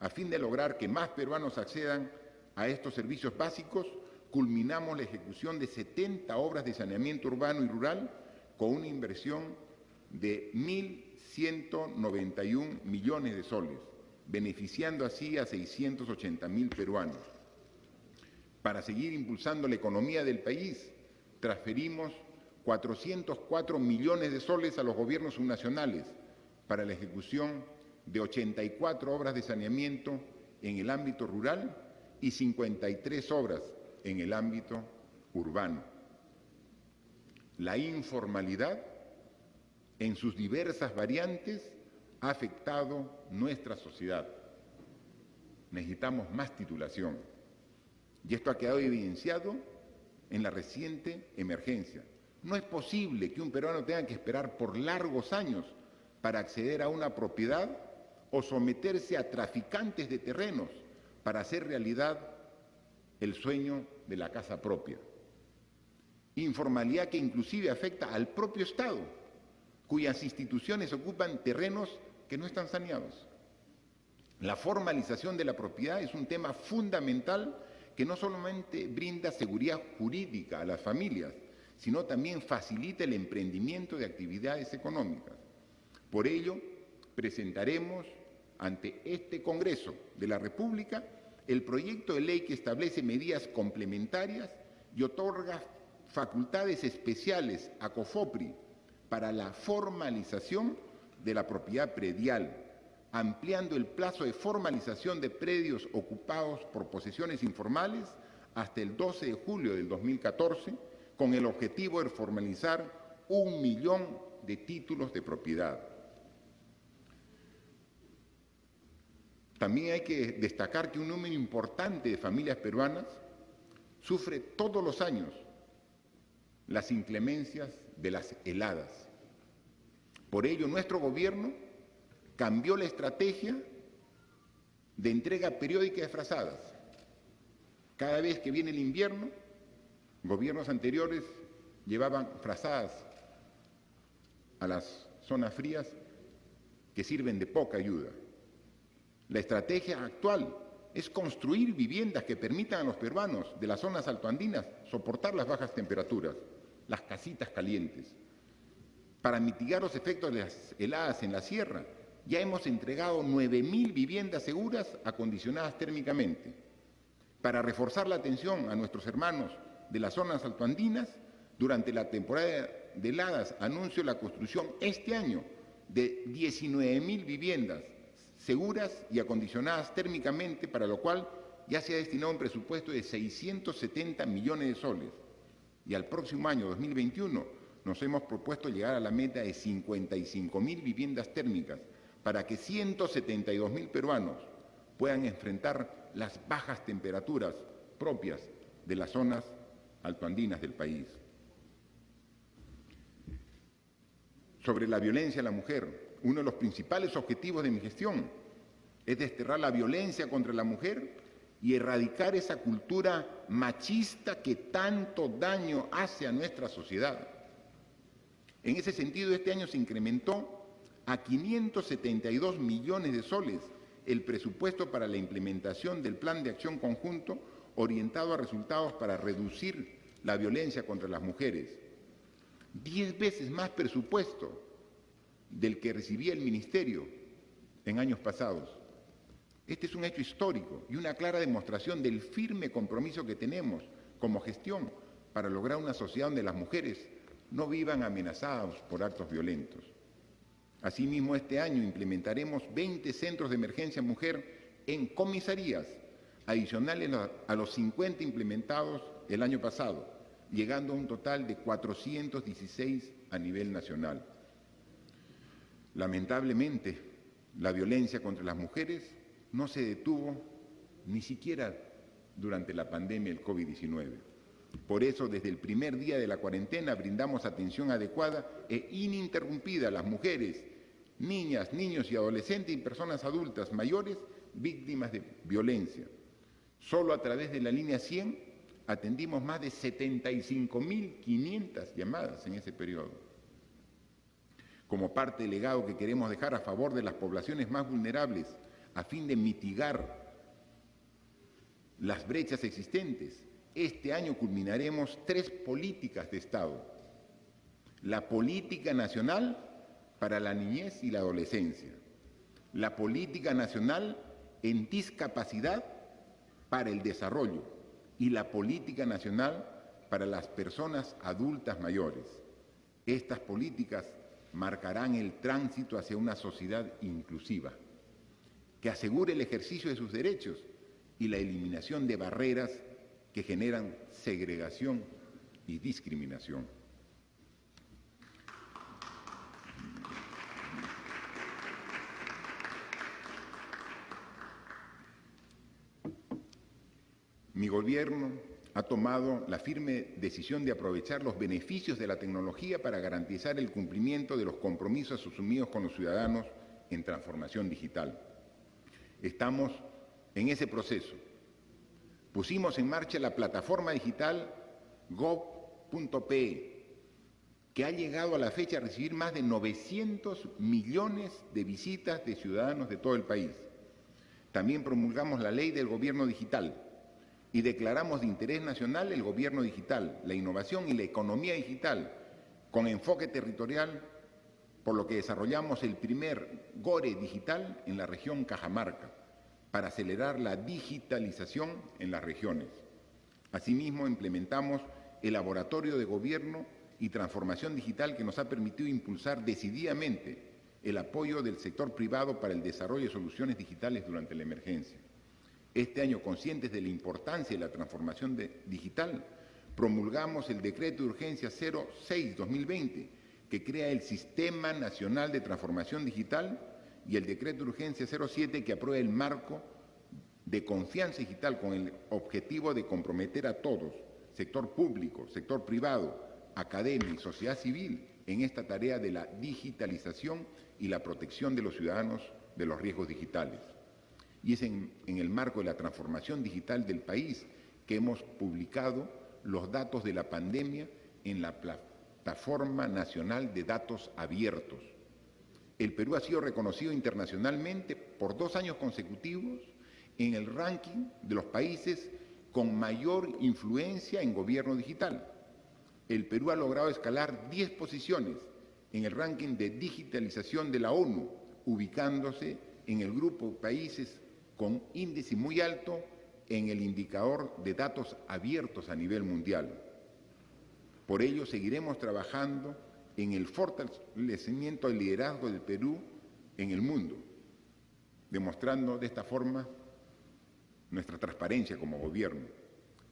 A fin de lograr que más peruanos accedan a estos servicios básicos, culminamos la ejecución de 70 obras de saneamiento urbano y rural con una inversión de 1.191 millones de soles, beneficiando así a 680.000 peruanos. Para seguir impulsando la economía del país, transferimos 404 millones de soles a los gobiernos subnacionales para la ejecución de 84 obras de saneamiento en el ámbito rural y 53 obras en el ámbito urbano. La informalidad, en sus diversas variantes, ha afectado nuestra sociedad. Necesitamos más titulación. Y esto ha quedado evidenciado en la reciente emergencia. No es posible que un peruano tenga que esperar por largos años para acceder a una propiedad o someterse a traficantes de terrenos para hacer realidad el sueño de la casa propia. Informalidad que inclusive afecta al propio Estado, cuyas instituciones ocupan terrenos que no están saneados. La formalización de la propiedad es un tema fundamental que no solamente brinda seguridad jurídica a las familias, sino también facilita el emprendimiento de actividades económicas. Por ello, presentaremos ante este Congreso de la República el proyecto de ley que establece medidas complementarias y otorga facultades especiales a COFOPRI para la formalización de la propiedad predial, ampliando el plazo de formalización de predios ocupados por posesiones informales hasta el 12 de julio del 2014, con el objetivo de formalizar 1 millón de títulos de propiedad. También hay que destacar que un número importante de familias peruanas sufre todos los años las inclemencias de las heladas. Por ello, nuestro gobierno cambió la estrategia de entrega periódica de frazadas. Cada vez que viene el invierno, gobiernos anteriores llevaban frazadas a las zonas frías que sirven de poca ayuda. La estrategia actual es construir viviendas que permitan a los peruanos de las zonas altoandinas soportar las bajas temperaturas, las casitas calientes. Para mitigar los efectos de las heladas en la sierra, ya hemos entregado 9.000 viviendas seguras acondicionadas térmicamente. Para reforzar la atención a nuestros hermanos de las zonas altoandinas, durante la temporada de heladas anuncio la construcción este año de 19.000 viviendas seguras y acondicionadas térmicamente, para lo cual ya se ha destinado un presupuesto de 670 millones de soles. Y al próximo año, 2021, nos hemos propuesto llegar a la meta de 55.000 viviendas térmicas para que 172.000 peruanos puedan enfrentar las bajas temperaturas propias de las zonas altoandinas del país. sobre la violencia a la mujer. Uno de los principales objetivos de mi gestión es desterrar la violencia contra la mujer y erradicar esa cultura machista que tanto daño hace a nuestra sociedad. En ese sentido, este año se incrementó a 572 millones de soles el presupuesto para la implementación del Plan de Acción Conjunto orientado a resultados para reducir la violencia contra las mujeres. 10 veces más presupuesto del que recibía el Ministerio en años pasados. Este es un hecho histórico y una clara demostración del firme compromiso que tenemos como gestión para lograr una sociedad donde las mujeres no vivan amenazadas por actos violentos. Asimismo, este año implementaremos 20 centros de emergencia mujer en comisarías, adicionales a los 50 implementados el año pasado, llegando a un total de 416 a nivel nacional. Lamentablemente, la violencia contra las mujeres no se detuvo ni siquiera durante la pandemia del COVID-19. Por eso, desde el primer día de la cuarentena, brindamos atención adecuada e ininterrumpida a las mujeres, niñas, niños y adolescentes y personas adultas mayores víctimas de violencia. Solo a través de la línea 100 atendimos más de 75.500 llamadas en ese periodo. Como parte del legado que queremos dejar a favor de las poblaciones más vulnerables, a fin de mitigar las brechas existentes, este año culminaremos 3 políticas de Estado. La Política Nacional para la Niñez y la Adolescencia, la Política Nacional en Discapacidad para el Desarrollo y la Política Nacional para las Personas Adultas Mayores. Estas políticas marcarán el tránsito hacia una sociedad inclusiva, que asegure el ejercicio de sus derechos y la eliminación de barreras que generan segregación y discriminación. Mi gobierno ha tomado la firme decisión de aprovechar los beneficios de la tecnología para garantizar el cumplimiento de los compromisos asumidos con los ciudadanos en transformación digital. Estamos en ese proceso. Pusimos en marcha la plataforma digital gov.pe, que ha llegado a la fecha a recibir más de 900 millones de visitas de ciudadanos de todo el país. También promulgamos la Ley del Gobierno Digital y declaramos de interés nacional el gobierno digital, la innovación y la economía digital, con enfoque territorial, por lo que desarrollamos el primer GORE digital en la región Cajamarca, para acelerar la digitalización en las regiones. Asimismo, implementamos el Laboratorio de Gobierno y Transformación Digital que nos ha permitido impulsar decididamente el apoyo del sector privado para el desarrollo de soluciones digitales durante la emergencia. Este año, conscientes de la importancia de la transformación digital, promulgamos el Decreto de Urgencia 06-2020, que crea el Sistema Nacional de Transformación Digital, y el Decreto de Urgencia 07, que aprueba el marco de confianza digital con el objetivo de comprometer a todos, sector público, sector privado, academia y sociedad civil, en esta tarea de la digitalización y la protección de los ciudadanos de los riesgos digitales. Y es en el marco de la transformación digital del país que hemos publicado los datos de la pandemia en la Plataforma Nacional de Datos Abiertos. El Perú ha sido reconocido internacionalmente por 2 años consecutivos en el ranking de los países con mayor influencia en gobierno digital. El Perú ha logrado escalar 10 posiciones en el ranking de digitalización de la ONU, ubicándose en el grupo de países con índice muy alto en el indicador de datos abiertos a nivel mundial. Por ello, seguiremos trabajando en el fortalecimiento del liderazgo del Perú en el mundo, demostrando de esta forma nuestra transparencia como gobierno.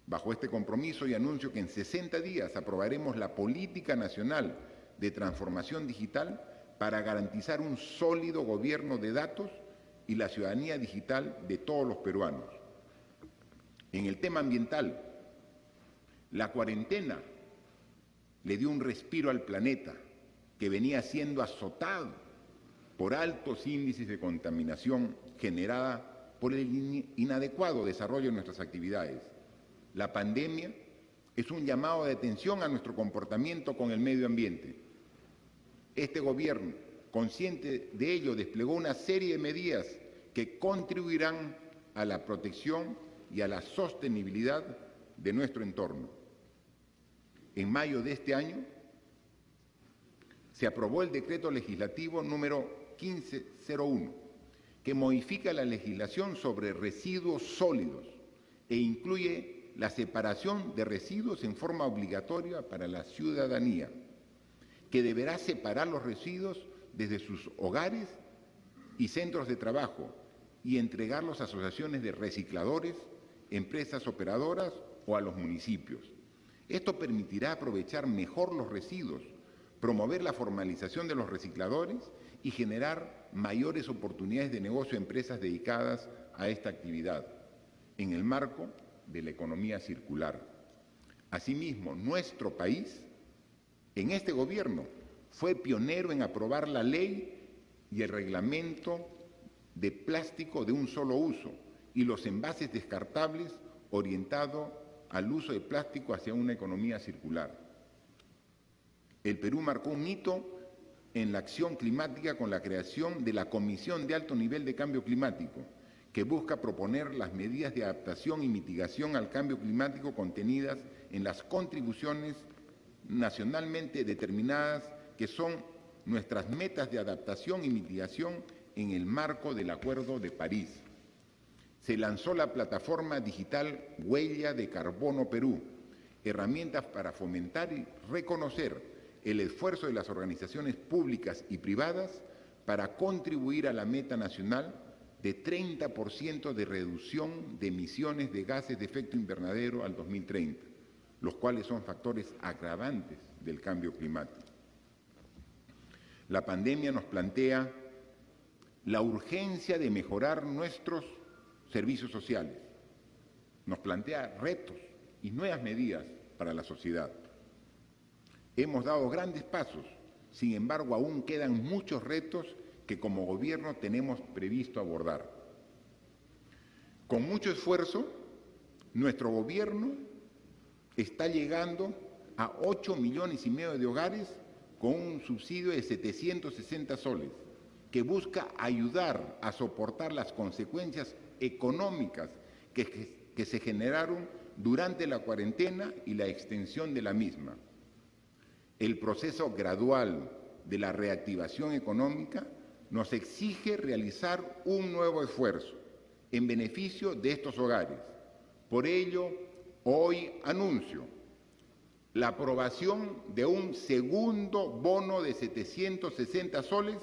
Bajo este compromiso y anuncio que en 60 días aprobaremos la Política Nacional de Transformación Digital para garantizar un sólido gobierno de datos y la ciudadanía digital de todos los peruanos. En el tema ambiental, la cuarentena le dio un respiro al planeta que venía siendo azotado por altos índices de contaminación generada por el inadecuado desarrollo de nuestras actividades. La pandemia es un llamado de atención a nuestro comportamiento con el medio ambiente. Este gobierno, consciente de ello, desplegó una serie de medidas que contribuirán a la protección y a la sostenibilidad de nuestro entorno. En mayo de este año se aprobó el decreto legislativo número 1501, que modifica la legislación sobre residuos sólidos e incluye la separación de residuos en forma obligatoria para la ciudadanía, que deberá separar los residuos desde sus hogares y centros de trabajo y entregarlos a asociaciones de recicladores, empresas operadoras o a los municipios. Esto permitirá aprovechar mejor los residuos, promover la formalización de los recicladores y generar mayores oportunidades de negocio a empresas dedicadas a esta actividad, en el marco de la economía circular. Asimismo, nuestro país, en este gobierno, fue pionero en aprobar la ley y el reglamento de plástico de un solo uso y los envases descartables orientado al uso de plástico hacia una economía circular. El Perú marcó un hito en la acción climática con la creación de la Comisión de Alto Nivel de Cambio Climático, que busca proponer las medidas de adaptación y mitigación al cambio climático contenidas en las contribuciones nacionalmente determinadas, que son nuestras metas de adaptación y mitigación en el marco del Acuerdo de París. Se lanzó la plataforma digital Huella de Carbono Perú, herramientas para fomentar y reconocer el esfuerzo de las organizaciones públicas y privadas para contribuir a la meta nacional de 30% de reducción de emisiones de gases de efecto invernadero al 2030, los cuales son factores agravantes del cambio climático. La pandemia nos plantea la urgencia de mejorar nuestros servicios sociales, nos plantea retos y nuevas medidas para la sociedad. Hemos dado grandes pasos, sin embargo aún quedan muchos retos que como gobierno tenemos previsto abordar. Con mucho esfuerzo, nuestro gobierno está llegando a 8,5 millones de hogares con un subsidio de 760 soles, que busca ayudar a soportar las consecuencias económicas que se generaron durante la cuarentena y la extensión de la misma. El proceso gradual de la reactivación económica nos exige realizar un nuevo esfuerzo en beneficio de estos hogares. Por ello, hoy anuncio la aprobación de un segundo bono de 760 soles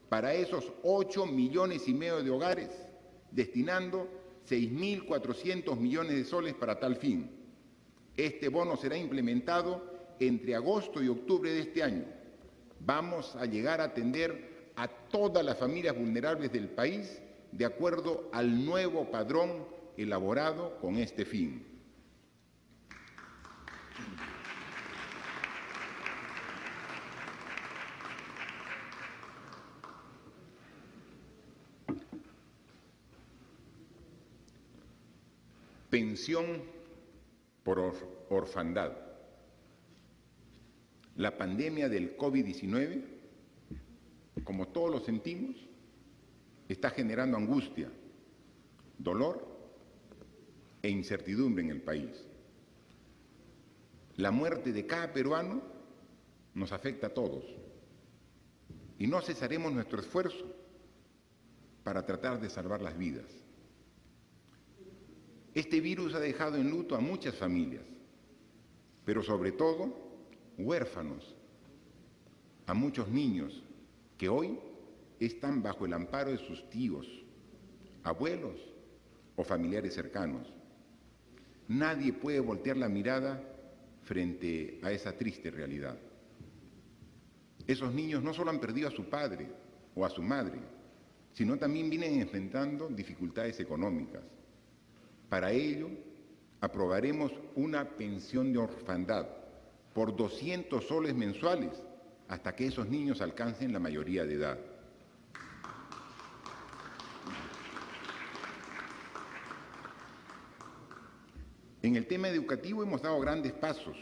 para esos 8,5 millones de hogares, destinando 6.400 millones de soles para tal fin. Este bono será implementado entre agosto y octubre de este año. Vamos a llegar a atender a todas las familias vulnerables del país de acuerdo al nuevo padrón elaborado con este fin. Pensión por orfandad. La pandemia del COVID-19, como todos lo sentimos, está generando angustia, dolor e incertidumbre en el país. La muerte de cada peruano nos afecta a todos y no cesaremos nuestro esfuerzo para tratar de salvar las vidas. Este virus ha dejado en luto a muchas familias, pero sobre todo huérfanos, a muchos niños que hoy están bajo el amparo de sus tíos, abuelos o familiares cercanos. Nadie puede voltear la mirada frente a esa triste realidad. Esos niños no solo han perdido a su padre o a su madre, sino también vienen enfrentando dificultades económicas. Para ello, aprobaremos una pensión de orfandad por 200 soles mensuales hasta que esos niños alcancen la mayoría de edad. En el tema educativo hemos dado grandes pasos.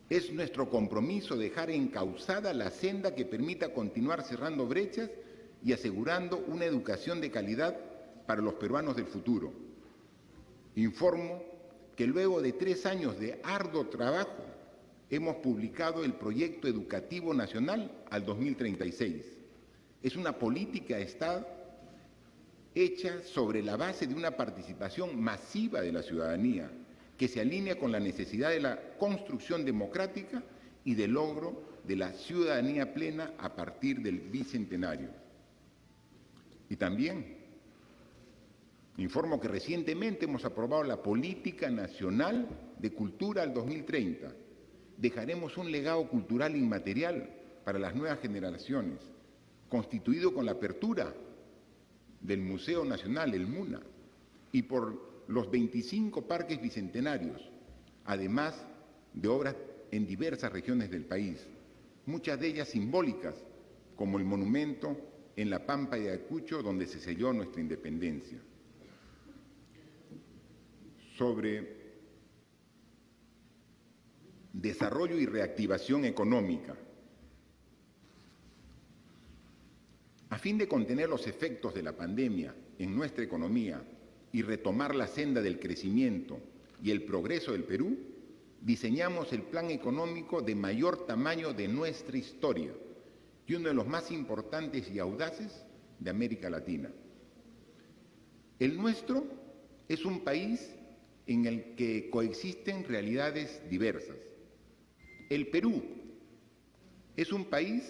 Es nuestro compromiso dejar encauzada la senda que permita continuar cerrando brechas y asegurando una educación de calidad para los peruanos del futuro. Informo que luego de 3 años de arduo trabajo, hemos publicado el Proyecto Educativo Nacional al 2036. Es una política de Estado hecha sobre la base de una participación masiva de la ciudadanía, que se alinea con la necesidad de la construcción democrática y del logro de la ciudadanía plena a partir del bicentenario. Y también informo que recientemente hemos aprobado la Política Nacional de Cultura al 2030. Dejaremos un legado cultural inmaterial para las nuevas generaciones, constituido con la apertura del Museo Nacional, el MUNA, y por los 25 parques bicentenarios, además de obras en diversas regiones del país, muchas de ellas simbólicas, como el monumento en la Pampa de Ayacucho, donde se selló nuestra independencia. Sobre desarrollo y reactivación económica. A fin de contener los efectos de la pandemia en nuestra economía y retomar la senda del crecimiento y el progreso del Perú, diseñamos el plan económico de mayor tamaño de nuestra historia y uno de los más importantes y audaces de América Latina. El nuestro es un país en el que coexisten realidades diversas. El Perú es un país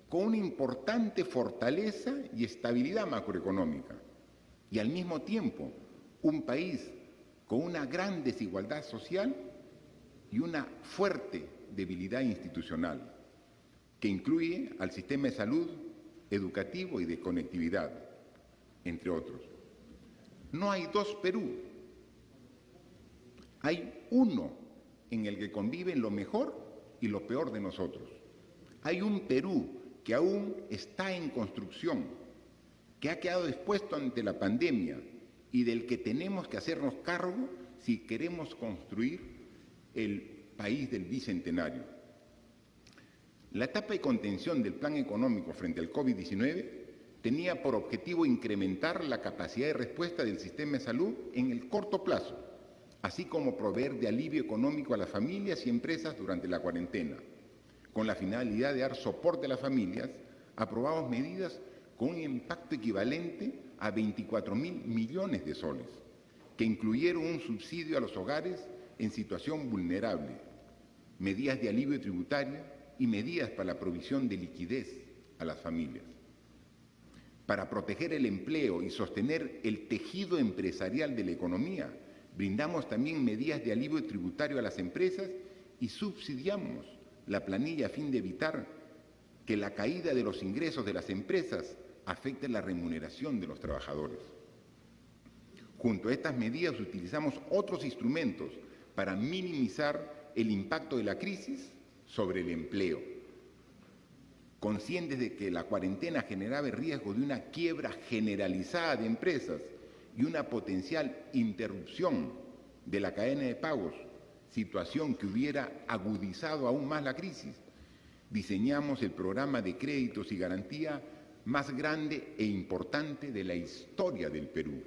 con una importante fortaleza y estabilidad macroeconómica y al mismo tiempo un país con una gran desigualdad social y una fuerte debilidad institucional que incluye al sistema de salud, educativo y de conectividad, entre otros. No hay dos Perú, hay uno en el que conviven lo mejor y lo peor de nosotros. Hay un Perú que aún está en construcción, que ha quedado expuesto ante la pandemia y del que tenemos que hacernos cargo si queremos construir el país del bicentenario. La etapa de contención del plan económico frente al COVID-19 tenía por objetivo incrementar la capacidad de respuesta del sistema de salud en el corto plazo, así como proveer de alivio económico a las familias y empresas durante la cuarentena. Con la finalidad de dar soporte a las familias, aprobamos medidas con un impacto equivalente a 24.000 millones de soles, que incluyeron un subsidio a los hogares en situación vulnerable, medidas de alivio tributario y medidas para la provisión de liquidez a las familias. Para proteger el empleo y sostener el tejido empresarial de la economía, brindamos también medidas de alivio tributario a las empresas y subsidiamos la planilla a fin de evitar que la caída de los ingresos de las empresas afecte la remuneración de los trabajadores. Junto a estas medidas utilizamos otros instrumentos para minimizar el impacto de la crisis sobre el empleo. Conscientes de que la cuarentena generaba el riesgo de una quiebra generalizada de empresas y una potencial interrupción de la cadena de pagos, situación que hubiera agudizado aún más la crisis, diseñamos el programa de créditos y garantía más grande e importante de la historia del Perú.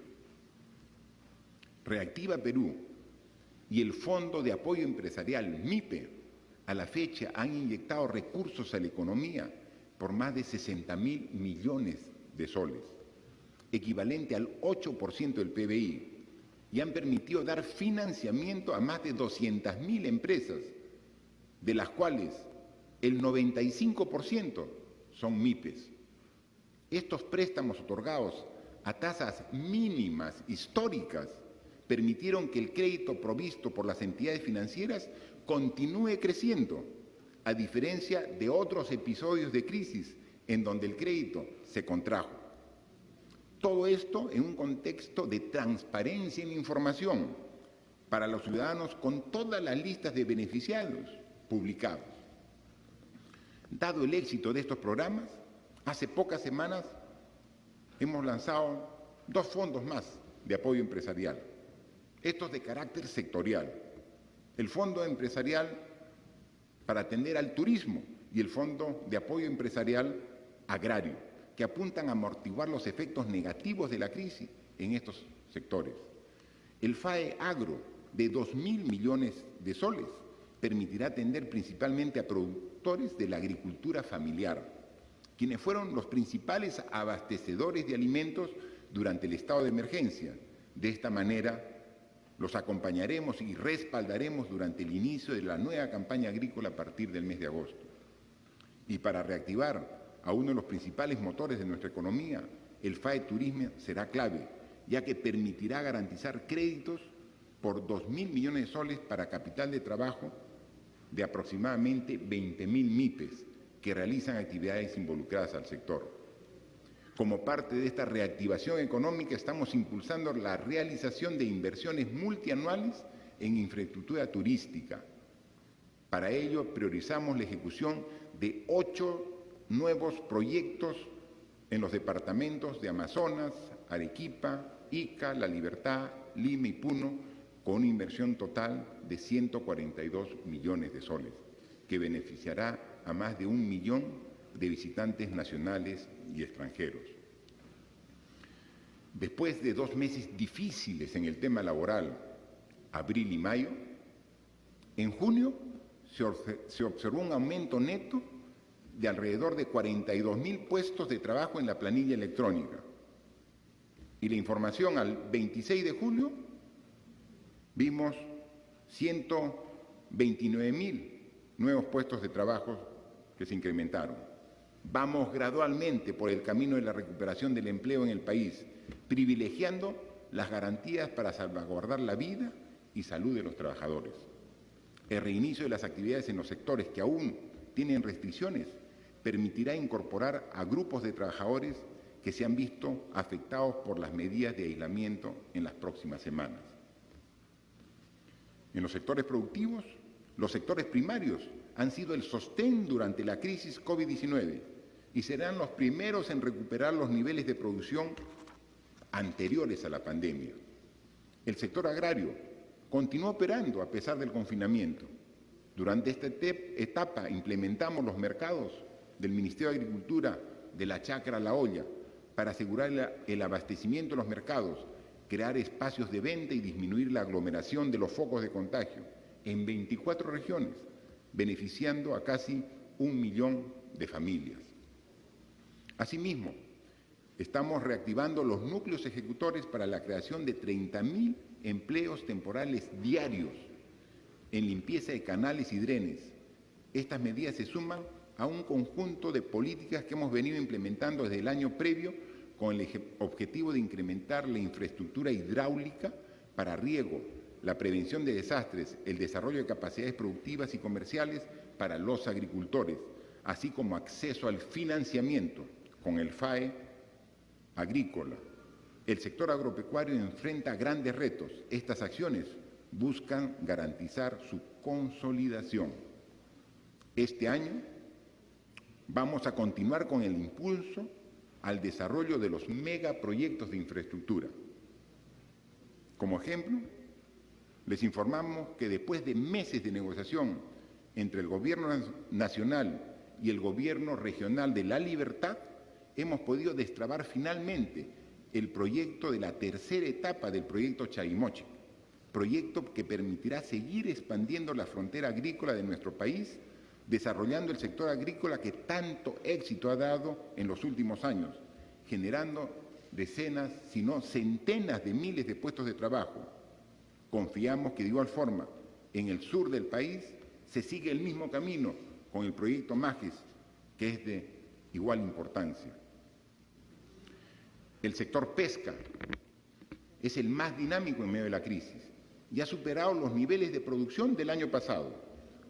Reactiva Perú y el Fondo de Apoyo Empresarial, MIPE, a la fecha han inyectado recursos a la economía por más de 60.000 millones de soles, equivalente al 8% del PBI, y han permitido dar financiamiento a más de 200.000 empresas, de las cuales el 95% son MIPES. Estos préstamos otorgados a tasas mínimas históricas permitieron que el crédito provisto por las entidades financieras continúe creciendo, a diferencia de otros episodios de crisis en donde el crédito se contrajo. Todo esto en un contexto de transparencia en la información para los ciudadanos con todas las listas de beneficiarios publicados. Dado el éxito de estos programas, hace pocas semanas hemos lanzado 2 fondos más de apoyo empresarial, estos de carácter sectorial. El Fondo Empresarial para atender al turismo y el Fondo de Apoyo Empresarial Agrario, que apuntan a amortiguar los efectos negativos de la crisis en estos sectores. El FAE Agro, de 2.000 millones de soles, permitirá atender principalmente a productores de la agricultura familiar, quienes fueron los principales abastecedores de alimentos durante el estado de emergencia. De esta manera, los acompañaremos y respaldaremos durante el inicio de la nueva campaña agrícola a partir del mes de agosto. Y para reactivar a uno de los principales motores de nuestra economía, el FAE Turismo será clave, ya que permitirá garantizar créditos por 2.000 millones de soles para capital de trabajo de aproximadamente 20.000 MIPES que realizan actividades involucradas al sector. Como parte de esta reactivación económica, estamos impulsando la realización de inversiones multianuales en infraestructura turística. Para ello, priorizamos la ejecución de 8 nuevos proyectos en los departamentos de Amazonas, Arequipa, Ica, La Libertad, Lima y Puno, con una inversión total de 142 millones de soles, que beneficiará a más de 1 millón de visitantes nacionales y extranjeros. Después de 2 meses difíciles en el tema laboral, abril y mayo, en junio se observó un aumento neto de alrededor de 42.000 puestos de trabajo en la planilla electrónica. Y la información al 26 de julio vimos 129.000 nuevos puestos de trabajo que se incrementaron. Vamos gradualmente por el camino de la recuperación del empleo en el país, privilegiando las garantías para salvaguardar la vida y salud de los trabajadores. El reinicio de las actividades en los sectores que aún tienen restricciones permitirá incorporar a grupos de trabajadores que se han visto afectados por las medidas de aislamiento en las próximas semanas. En los sectores productivos, los sectores primarios han sido el sostén durante la crisis COVID-19 y serán los primeros en recuperar los niveles de producción anteriores a la pandemia. El sector agrario continuó operando a pesar del confinamiento. Durante esta etapa implementamos los mercados del Ministerio de Agricultura de la chacra a la olla para asegurar el abastecimiento de los mercados, crear espacios de venta y disminuir la aglomeración de los focos de contagio en 24 regiones, beneficiando a casi 1 millón de familias. Asimismo, estamos reactivando los núcleos ejecutores para la creación de 30.000 empleos temporales diarios en limpieza de canales y drenes. Estas medidas se suman a un conjunto de políticas que hemos venido implementando desde el año previo con el objetivo de incrementar la infraestructura hidráulica para riego, la prevención de desastres, el desarrollo de capacidades productivas y comerciales para los agricultores, así como acceso al financiamiento con el FAE agrícola. El sector agropecuario enfrenta grandes retos. Estas acciones buscan garantizar su consolidación. Este año vamos a continuar con el impulso al desarrollo de los megaproyectos de infraestructura. Como ejemplo, les informamos que después de meses de negociación entre el Gobierno Nacional y el Gobierno Regional de La Libertad, hemos podido destrabar finalmente el proyecto de la tercera etapa del proyecto Chavimochic, proyecto que permitirá seguir expandiendo la frontera agrícola de nuestro país, desarrollando el sector agrícola que tanto éxito ha dado en los últimos años, generando decenas, si no centenas de miles de puestos de trabajo. Confiamos que de igual forma, en el sur del país se sigue el mismo camino con el proyecto MAGES, que es de igual importancia. El sector pesca es el más dinámico en medio de la crisis y ha superado los niveles de producción del año pasado,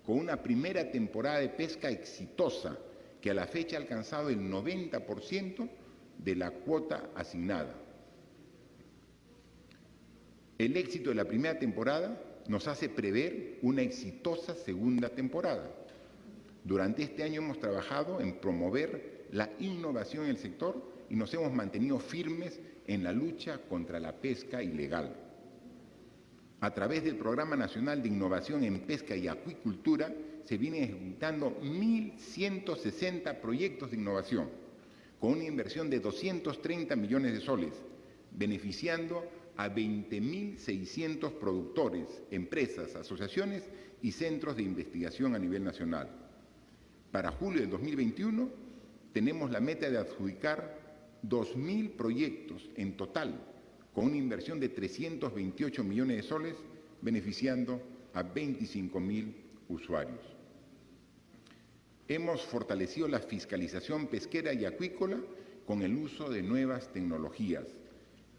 con una primera temporada de pesca exitosa que a la fecha ha alcanzado el 90% de la cuota asignada. El éxito de la primera temporada nos hace prever una exitosa segunda temporada. Durante este año hemos trabajado en promover la innovación en el sector y nos hemos mantenido firmes en la lucha contra la pesca ilegal. A través del Programa Nacional de Innovación en Pesca y Acuicultura se vienen ejecutando 1.160 proyectos de innovación, con una inversión de 230 millones de soles, beneficiando a 20.600 productores, empresas, asociaciones y centros de investigación a nivel nacional. Para julio del 2021 tenemos la meta de adjudicar 2.000 proyectos en total, con una inversión de 328 millones de soles, beneficiando a 25.000 usuarios. Hemos fortalecido la fiscalización pesquera y acuícola con el uso de nuevas tecnologías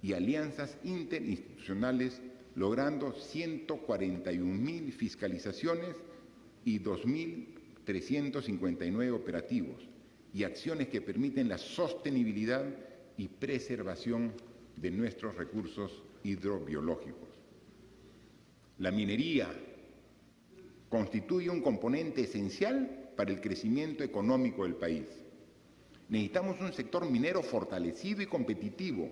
y alianzas interinstitucionales, logrando 141.000 fiscalizaciones y 2.359 operativos y acciones que permiten la sostenibilidad y preservación de nuestros recursos hidrobiológicos. La minería constituye un componente esencial para el crecimiento económico del país. Necesitamos un sector minero fortalecido y competitivo,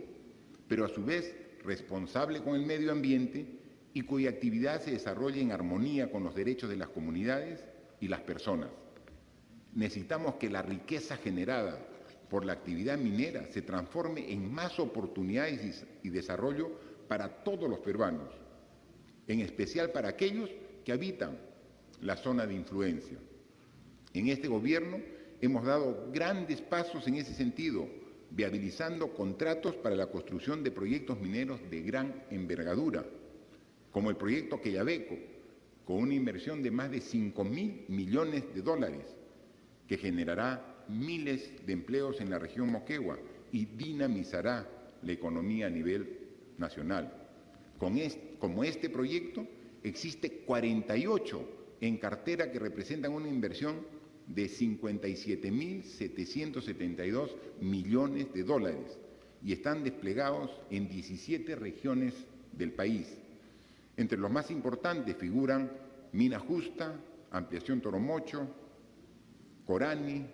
pero a su vez responsable con el medio ambiente y cuya actividad se desarrolle en armonía con los derechos de las comunidades y las personas. Necesitamos que la riqueza generada por la actividad minera se transforme en más oportunidades y desarrollo para todos los peruanos, en especial para aquellos que habitan la zona de influencia. En este gobierno hemos dado grandes pasos en ese sentido, viabilizando contratos para la construcción de proyectos mineros de gran envergadura, como el proyecto Quellaveco, con una inversión de más de 5.000 millones de dólares, que generará miles de empleos en la región Moquegua y dinamizará la economía a nivel nacional. Como este proyecto, existe 48 en cartera que representan una inversión de 57.772 millones de dólares y están desplegados en 17 regiones del país. Entre los más importantes figuran Mina Justa, Ampliación Toromocho, Corani,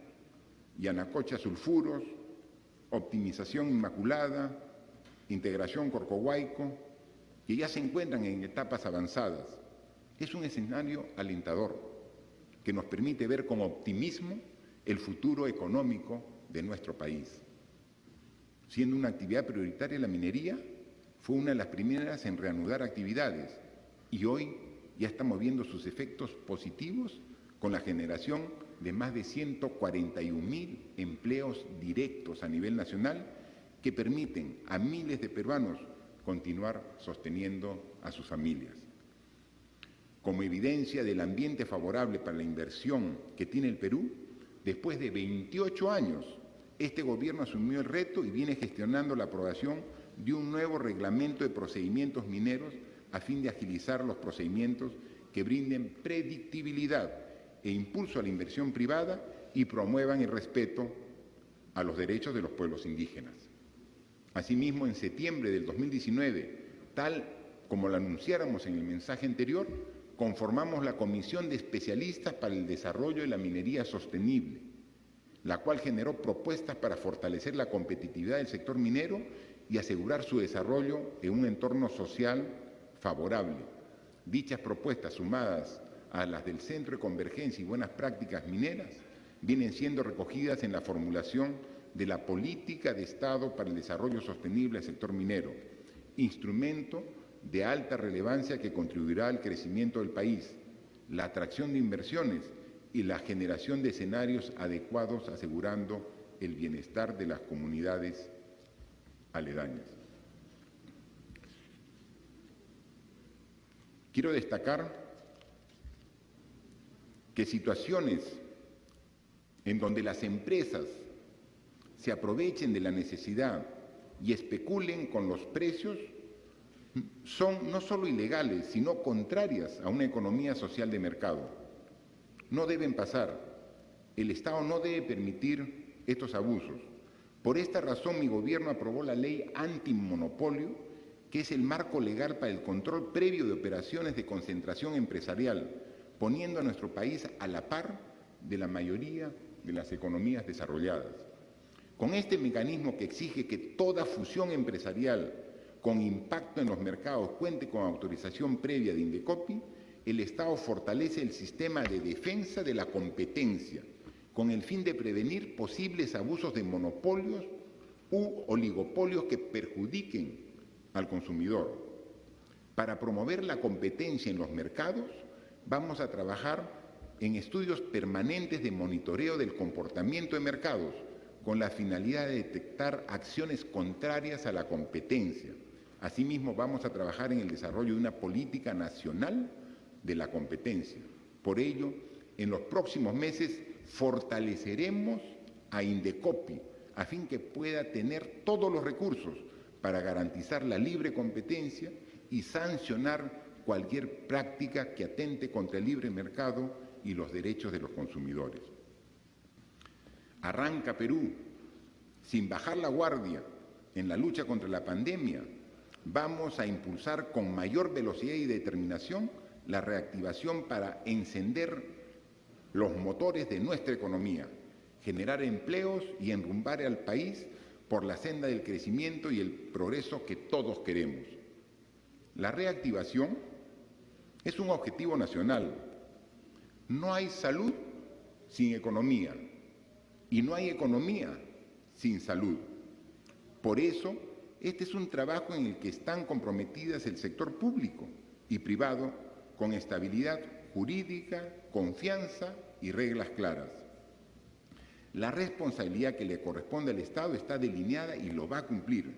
Yanacocha Sulfuros, Optimización Inmaculada, Integración Corcohuayco, que ya se encuentran en etapas avanzadas. Es un escenario alentador que nos permite ver con optimismo el futuro económico de nuestro país. Siendo una actividad prioritaria, la minería fue una de las primeras en reanudar actividades y hoy ya estamos viendo sus efectos positivos con la generación de más de 141.000 empleos directos a nivel nacional que permiten a miles de peruanos continuar sosteniendo a sus familias. Como evidencia del ambiente favorable para la inversión que tiene el Perú, después de 28 años, este gobierno asumió el reto y viene gestionando la aprobación de un nuevo reglamento de procedimientos mineros a fin de agilizar los procedimientos que brinden predictibilidad e impulso a la inversión privada y promuevan el respeto a los derechos de los pueblos indígenas. Asimismo, en septiembre del 2019, tal como lo anunciáramos en el mensaje anterior, conformamos la Comisión de Especialistas para el Desarrollo de la Minería Sostenible, la cual generó propuestas para fortalecer la competitividad del sector minero y asegurar su desarrollo en un entorno social favorable. Dichas propuestas, sumadas a las del Centro de Convergencia y Buenas Prácticas Mineras, vienen siendo recogidas en la formulación de la Política de Estado para el Desarrollo Sostenible del Sector Minero, instrumento de alta relevancia que contribuirá al crecimiento del país, la atracción de inversiones y la generación de escenarios adecuados asegurando el bienestar de las comunidades aledañas. Quiero destacar que situaciones en donde las empresas se aprovechen de la necesidad y especulen con los precios son no solo ilegales, sino contrarias a una economía social de mercado. No deben pasar. El Estado no debe permitir estos abusos. Por esta razón, mi gobierno aprobó la Ley Antimonopolio, que es el marco legal para el control previo de operaciones de concentración empresarial, poniendo a nuestro país a la par de la mayoría de las economías desarrolladas. Con este mecanismo que exige que toda fusión empresarial con impacto en los mercados cuente con autorización previa de Indecopi, el Estado fortalece el sistema de defensa de la competencia, con el fin de prevenir posibles abusos de monopolios u oligopolios que perjudiquen al consumidor. Para promover la competencia en los mercados, vamos a trabajar en estudios permanentes de monitoreo del comportamiento de mercados, con la finalidad de detectar acciones contrarias a la competencia. Asimismo, vamos a trabajar en el desarrollo de una política nacional de la competencia. Por ello, en los próximos meses fortaleceremos a Indecopi a fin que pueda tener todos los recursos para garantizar la libre competencia y sancionar cualquier práctica que atente contra el libre mercado y los derechos de los consumidores. Arranca Perú, sin bajar la guardia en la lucha contra la pandemia. Vamos a impulsar con mayor velocidad y determinación la reactivación para encender los motores de nuestra economía, generar empleos y enrumbar al país por la senda del crecimiento y el progreso que todos queremos. La reactivación es un objetivo nacional. No hay salud sin economía y no hay economía sin salud. Por eso, este es un trabajo en el que están comprometidas el sector público y privado con estabilidad jurídica, confianza y reglas claras. La responsabilidad que le corresponde al Estado está delineada y lo va a cumplir.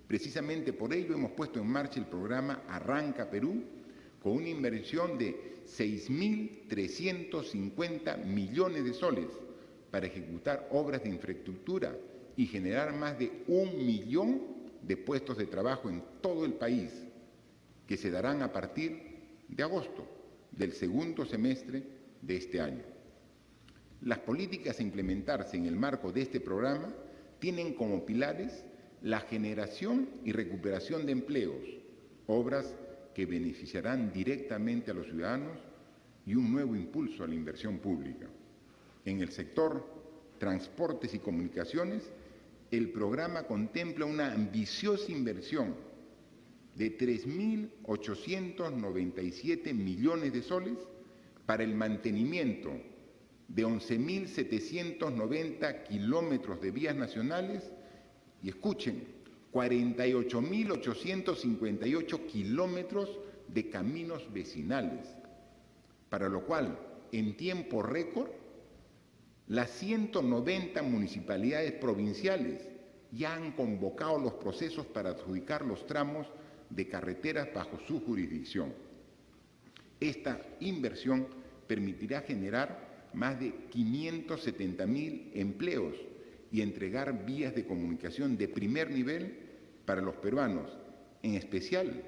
Precisamente por ello hemos puesto en marcha el programa Arranca Perú, con una inversión de 6.350 millones de soles para ejecutar obras de infraestructura y generar más de 1 millón de puestos de trabajo en todo el país, que se darán a partir de agosto, del segundo semestre de este año. Las políticas a implementarse en el marco de este programa tienen como pilares la generación y recuperación de empleos, obras que beneficiarán directamente a los ciudadanos y un nuevo impulso a la inversión pública. En el sector transportes y comunicaciones, el programa contempla una ambiciosa inversión de 3.897 millones de soles para el mantenimiento de 11.790 kilómetros de vías nacionales y, escuchen, 48.858 kilómetros de caminos vecinales, para lo cual, en tiempo récord, las 190 municipalidades provinciales ya han convocado los procesos para adjudicar los tramos de carreteras bajo su jurisdicción. Esta inversión permitirá generar más de 570.000 empleos y entregar vías de comunicación de primer nivel para los peruanos, en especial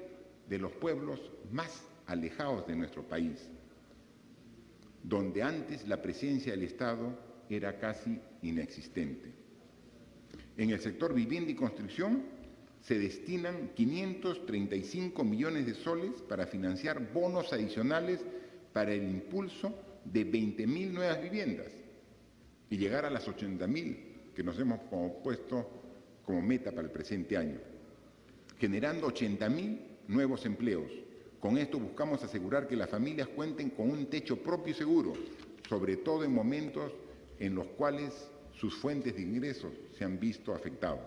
de los pueblos más alejados de nuestro país, donde antes la presencia del Estado era casi inexistente. En el sector vivienda y construcción se destinan 535 millones de soles para financiar bonos adicionales para el impulso de 20.000 nuevas viviendas y llegar a las 80.000 que nos hemos puesto como meta para el presente año, generando 80.000 nuevos empleos. Con esto buscamos asegurar que las familias cuenten con un techo propio y seguro, sobre todo en momentos en los cuales sus fuentes de ingresos se han visto afectados.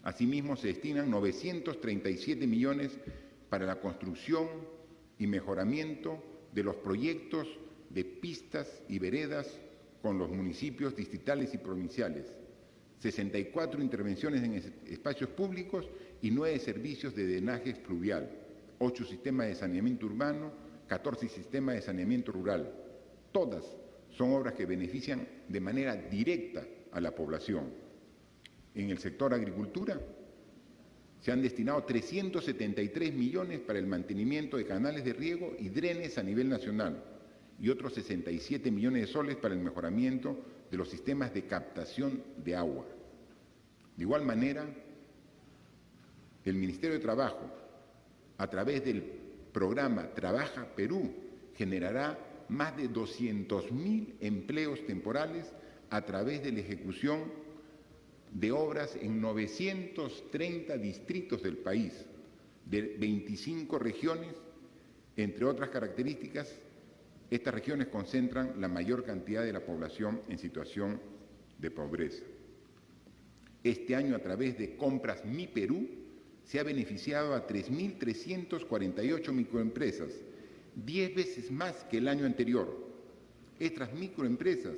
Asimismo, se destinan 937 millones para la construcción y mejoramiento de los proyectos de pistas y veredas con los municipios distritales y provinciales, 64 intervenciones en espacios públicos y 9 servicios de drenaje fluvial, 8 sistemas de saneamiento urbano, 14 sistemas de saneamiento rural. Todas son obras que benefician de manera directa a la población. En el sector agricultura se han destinado 373 millones para el mantenimiento de canales de riego y drenes a nivel nacional y otros 67 millones de soles para el mejoramiento de los sistemas de captación de agua. De igual manera, el Ministerio de Trabajo, a través del programa Trabaja Perú, generará más de 200.000 empleos temporales a través de la ejecución de obras en 930 distritos del país, de 25 regiones. Entre otras características, estas regiones concentran la mayor cantidad de la población en situación de pobreza. Este año, a través de Compras Mi Perú, se ha beneficiado a 3.348 microempresas, 10 veces más que el año anterior. Estas microempresas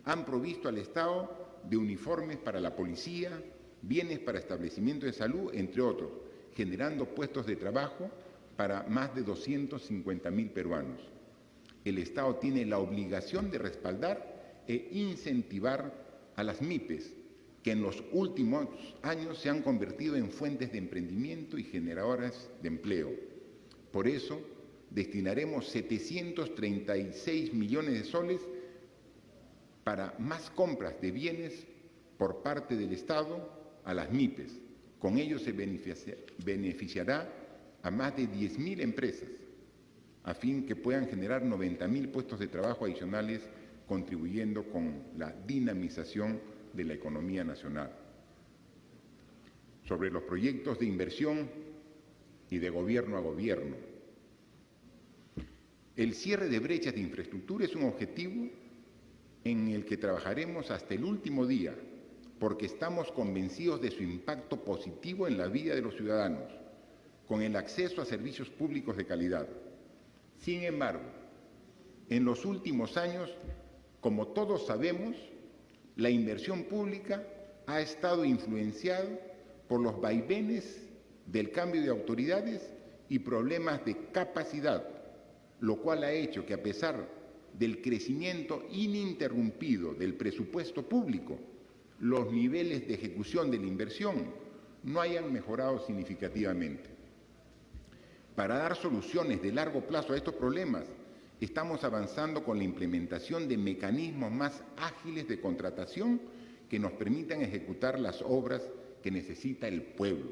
han provisto al Estado de uniformes para la policía, bienes para establecimientos de salud, entre otros, generando puestos de trabajo para más de 250.000 peruanos. El Estado tiene la obligación de respaldar e incentivar a las MIPES, que en los últimos años se han convertido en fuentes de emprendimiento y generadoras de empleo. Por eso, destinaremos 736 millones de soles para más compras de bienes por parte del Estado a las MIPES. Con ello se beneficiará a más de 10.000 empresas, a fin que puedan generar 90.000 puestos de trabajo adicionales, contribuyendo con la dinamización de la economía nacional. Sobre los proyectos de inversión y de gobierno a gobierno. El cierre de brechas de infraestructura es un objetivo en el que trabajaremos hasta el último día, porque estamos convencidos de su impacto positivo en la vida de los ciudadanos, con el acceso a servicios públicos de calidad. Sin embargo, en los últimos años, como todos sabemos, la inversión pública ha estado influenciada por los vaivenes del cambio de autoridades y problemas de capacidad, lo cual ha hecho que, a pesar del crecimiento ininterrumpido del presupuesto público, los niveles de ejecución de la inversión no hayan mejorado significativamente. Para dar soluciones de largo plazo a estos problemas, estamos avanzando con la implementación de mecanismos más ágiles de contratación que nos permitan ejecutar las obras que necesita el pueblo.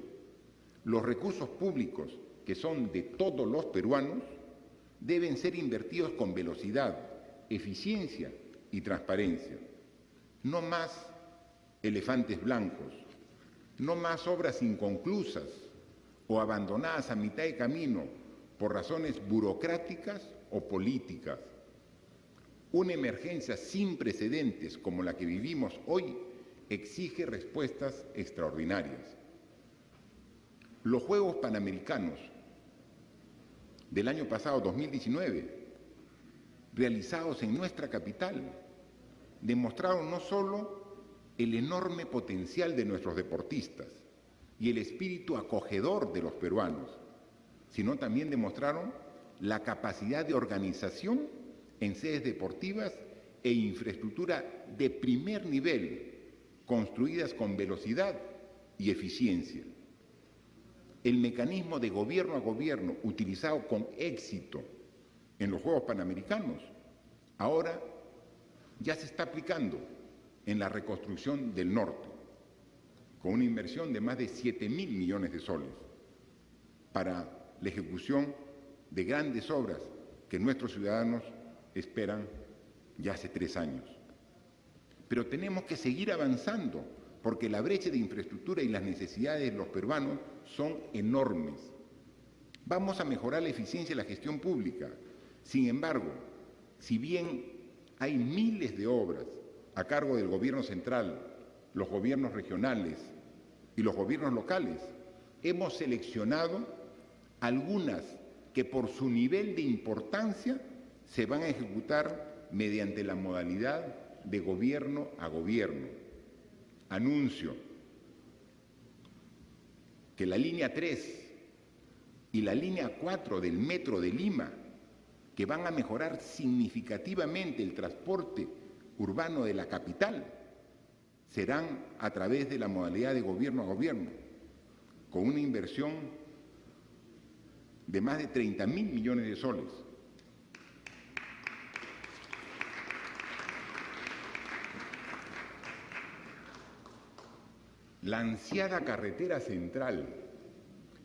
Los recursos públicos, que son de todos los peruanos, deben ser invertidos con velocidad, eficiencia y transparencia. No más elefantes blancos, no más obras inconclusas o abandonadas a mitad de camino por razones burocráticas o políticas. Una emergencia sin precedentes como la que vivimos hoy exige respuestas extraordinarias. Los Juegos Panamericanos del año pasado, 2019, realizados en nuestra capital, demostraron no solo el enorme potencial de nuestros deportistas y el espíritu acogedor de los peruanos, sino también demostraron la capacidad de organización en sedes deportivas e infraestructura de primer nivel, construidas con velocidad y eficiencia. El mecanismo de gobierno a gobierno utilizado con éxito en los Juegos Panamericanos ahora ya se está aplicando en la reconstrucción del norte, con una inversión de más de 7.000 millones de soles para la ejecución de grandes obras que nuestros ciudadanos esperan ya hace 3 años. Pero tenemos que seguir avanzando, porque la brecha de infraestructura y las necesidades de los peruanos son enormes. Vamos a mejorar la eficiencia de la gestión pública. Sin embargo, si bien hay miles de obras a cargo del gobierno central, los gobiernos regionales y los gobiernos locales, hemos seleccionado algunas que por su nivel de importancia se van a ejecutar mediante la modalidad de gobierno a gobierno. Anuncio que la línea 3 y la línea 4 del Metro de Lima, que van a mejorar significativamente el transporte urbano de la capital, serán a través de la modalidad de gobierno a gobierno, con una inversión de más de 30.000 millones de soles. La ansiada carretera central,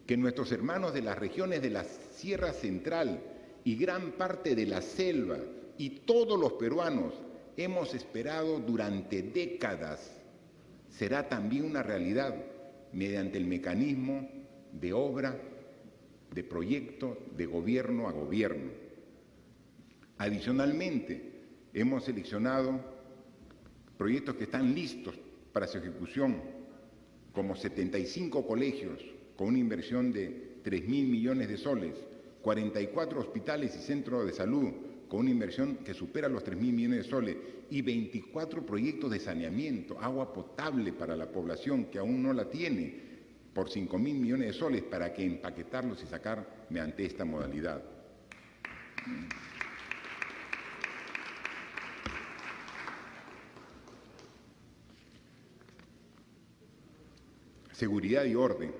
que nuestros hermanos de las regiones de la Sierra Central y gran parte de la selva y todos los peruanos hemos esperado durante décadas, será también una realidad mediante el mecanismo de obra, de proyecto, de gobierno a gobierno. Adicionalmente, hemos seleccionado proyectos que están listos para su ejecución, como 75 colegios con una inversión de 3.000 millones de soles, 44 hospitales y centros de salud con una inversión que supera los 3.000 millones de soles y 24 proyectos de saneamiento, agua potable para la población que aún no la tiene, por 5.000 millones de soles para que empaquetarlos y sacar mediante esta modalidad. Seguridad y orden.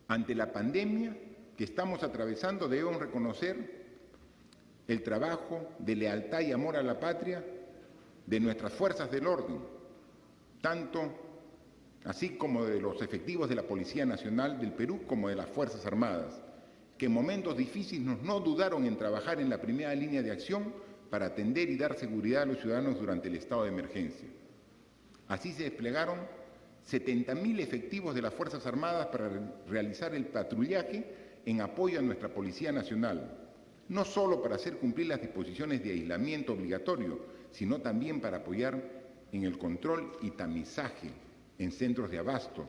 Ante la pandemia que estamos atravesando, debemos reconocer el trabajo de lealtad y amor a la patria de nuestras fuerzas del orden, tanto así como de los efectivos de la Policía Nacional del Perú como de las Fuerzas Armadas, que en momentos difíciles no dudaron en trabajar en la primera línea de acción para atender y dar seguridad a los ciudadanos durante el estado de emergencia. Así se desplegaron 70.000 efectivos de las Fuerzas Armadas para realizar el patrullaje en apoyo a nuestra Policía Nacional, no solo para hacer cumplir las disposiciones de aislamiento obligatorio, sino también para apoyar en el control y tamizaje en centros de abastos,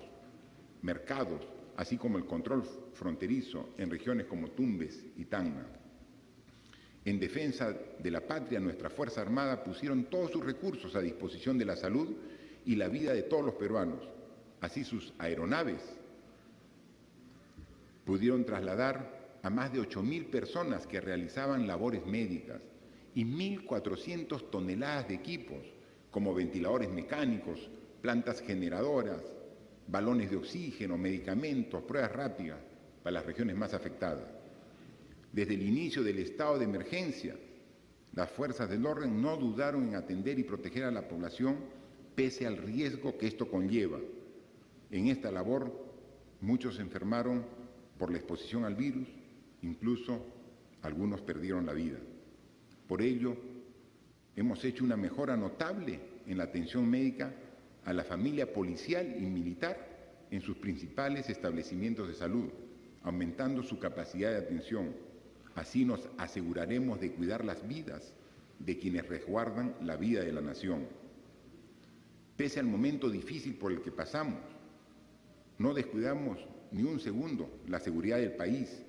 mercados, así como el control fronterizo en regiones como Tumbes y Tacna. En defensa de la patria, nuestra Fuerza Armada pusieron todos sus recursos a disposición de la salud y la vida de todos los peruanos. Así sus aeronaves pudieron trasladar a más de 8.000 personas que realizaban labores médicas y 1.400 toneladas de equipos como ventiladores mecánicos, plantas generadoras, balones de oxígeno, medicamentos, pruebas rápidas para las regiones más afectadas. Desde el inicio del estado de emergencia, las fuerzas del orden no dudaron en atender y proteger a la población pese al riesgo que esto conlleva. En esta labor, muchos se enfermaron por la exposición al virus, incluso algunos perdieron la vida. Por ello, hemos hecho una mejora notable en la atención médica a la familia policial y militar en sus principales establecimientos de salud, aumentando su capacidad de atención. Así nos aseguraremos de cuidar las vidas de quienes resguardan la vida de la nación. Pese al momento difícil por el que pasamos, no descuidamos ni un segundo la seguridad del país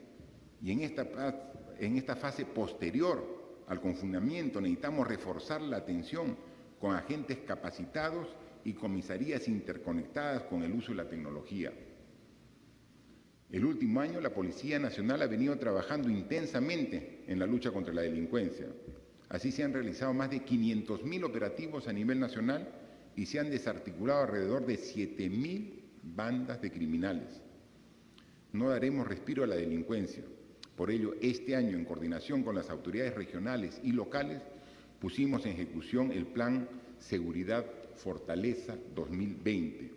y en esta fase posterior al confinamiento necesitamos reforzar la atención con agentes capacitados y comisarías interconectadas con el uso de la tecnología. El último año la Policía Nacional ha venido trabajando intensamente en la lucha contra la delincuencia. Así se han realizado más de 500.000 operativos a nivel nacional y se han desarticulado alrededor de 7.000 bandas de criminales. No daremos respiro a la delincuencia. Por ello, este año, en coordinación con las autoridades regionales y locales, pusimos en ejecución el Plan Seguridad Fortaleza 2020,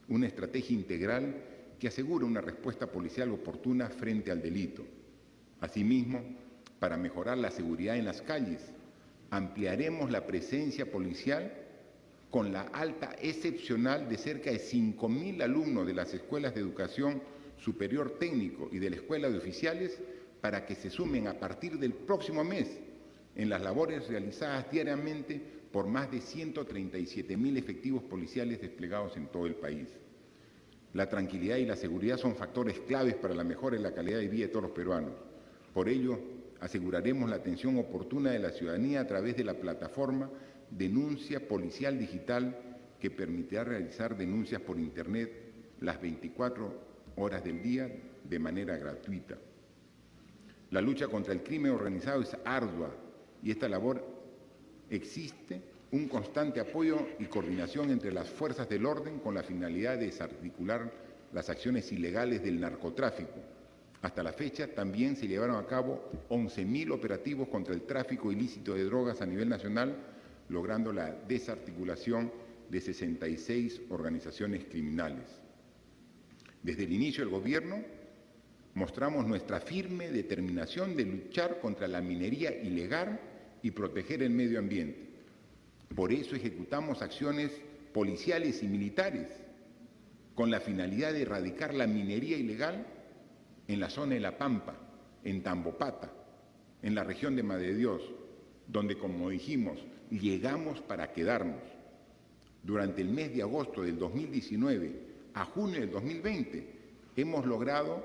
una estrategia integral que asegura una respuesta policial oportuna frente al delito. Asimismo, para mejorar la seguridad en las calles, ampliaremos la presencia policial con la alta excepcional de cerca de 5.000 alumnos de las escuelas de educación superior técnico y de la Escuela de Oficiales para que se sumen a partir del próximo mes en las labores realizadas diariamente por más de 137.000 efectivos policiales desplegados en todo el país. La tranquilidad y la seguridad son factores claves para la mejora de la calidad de vida de todos los peruanos. Por ello, aseguraremos la atención oportuna de la ciudadanía a través de la plataforma Denuncia Policial Digital que permitirá realizar denuncias por Internet las 24 horas del día de manera gratuita. La lucha contra el crimen organizado es ardua y esta labor existe un constante apoyo y coordinación entre las fuerzas del orden con la finalidad de desarticular las acciones ilegales del narcotráfico. Hasta la fecha también se llevaron a cabo 11.000 operativos contra el tráfico ilícito de drogas a nivel nacional, logrando la desarticulación de 66 organizaciones criminales. Desde el inicio del gobierno mostramos nuestra firme determinación de luchar contra la minería ilegal y proteger el medio ambiente. Por eso ejecutamos acciones policiales y militares con la finalidad de erradicar la minería ilegal en la zona de La Pampa, en Tambopata, en la región de Madre de Dios, donde, como dijimos, llegamos para quedarnos. Durante el mes de agosto del 2019 a junio del 2020 hemos logrado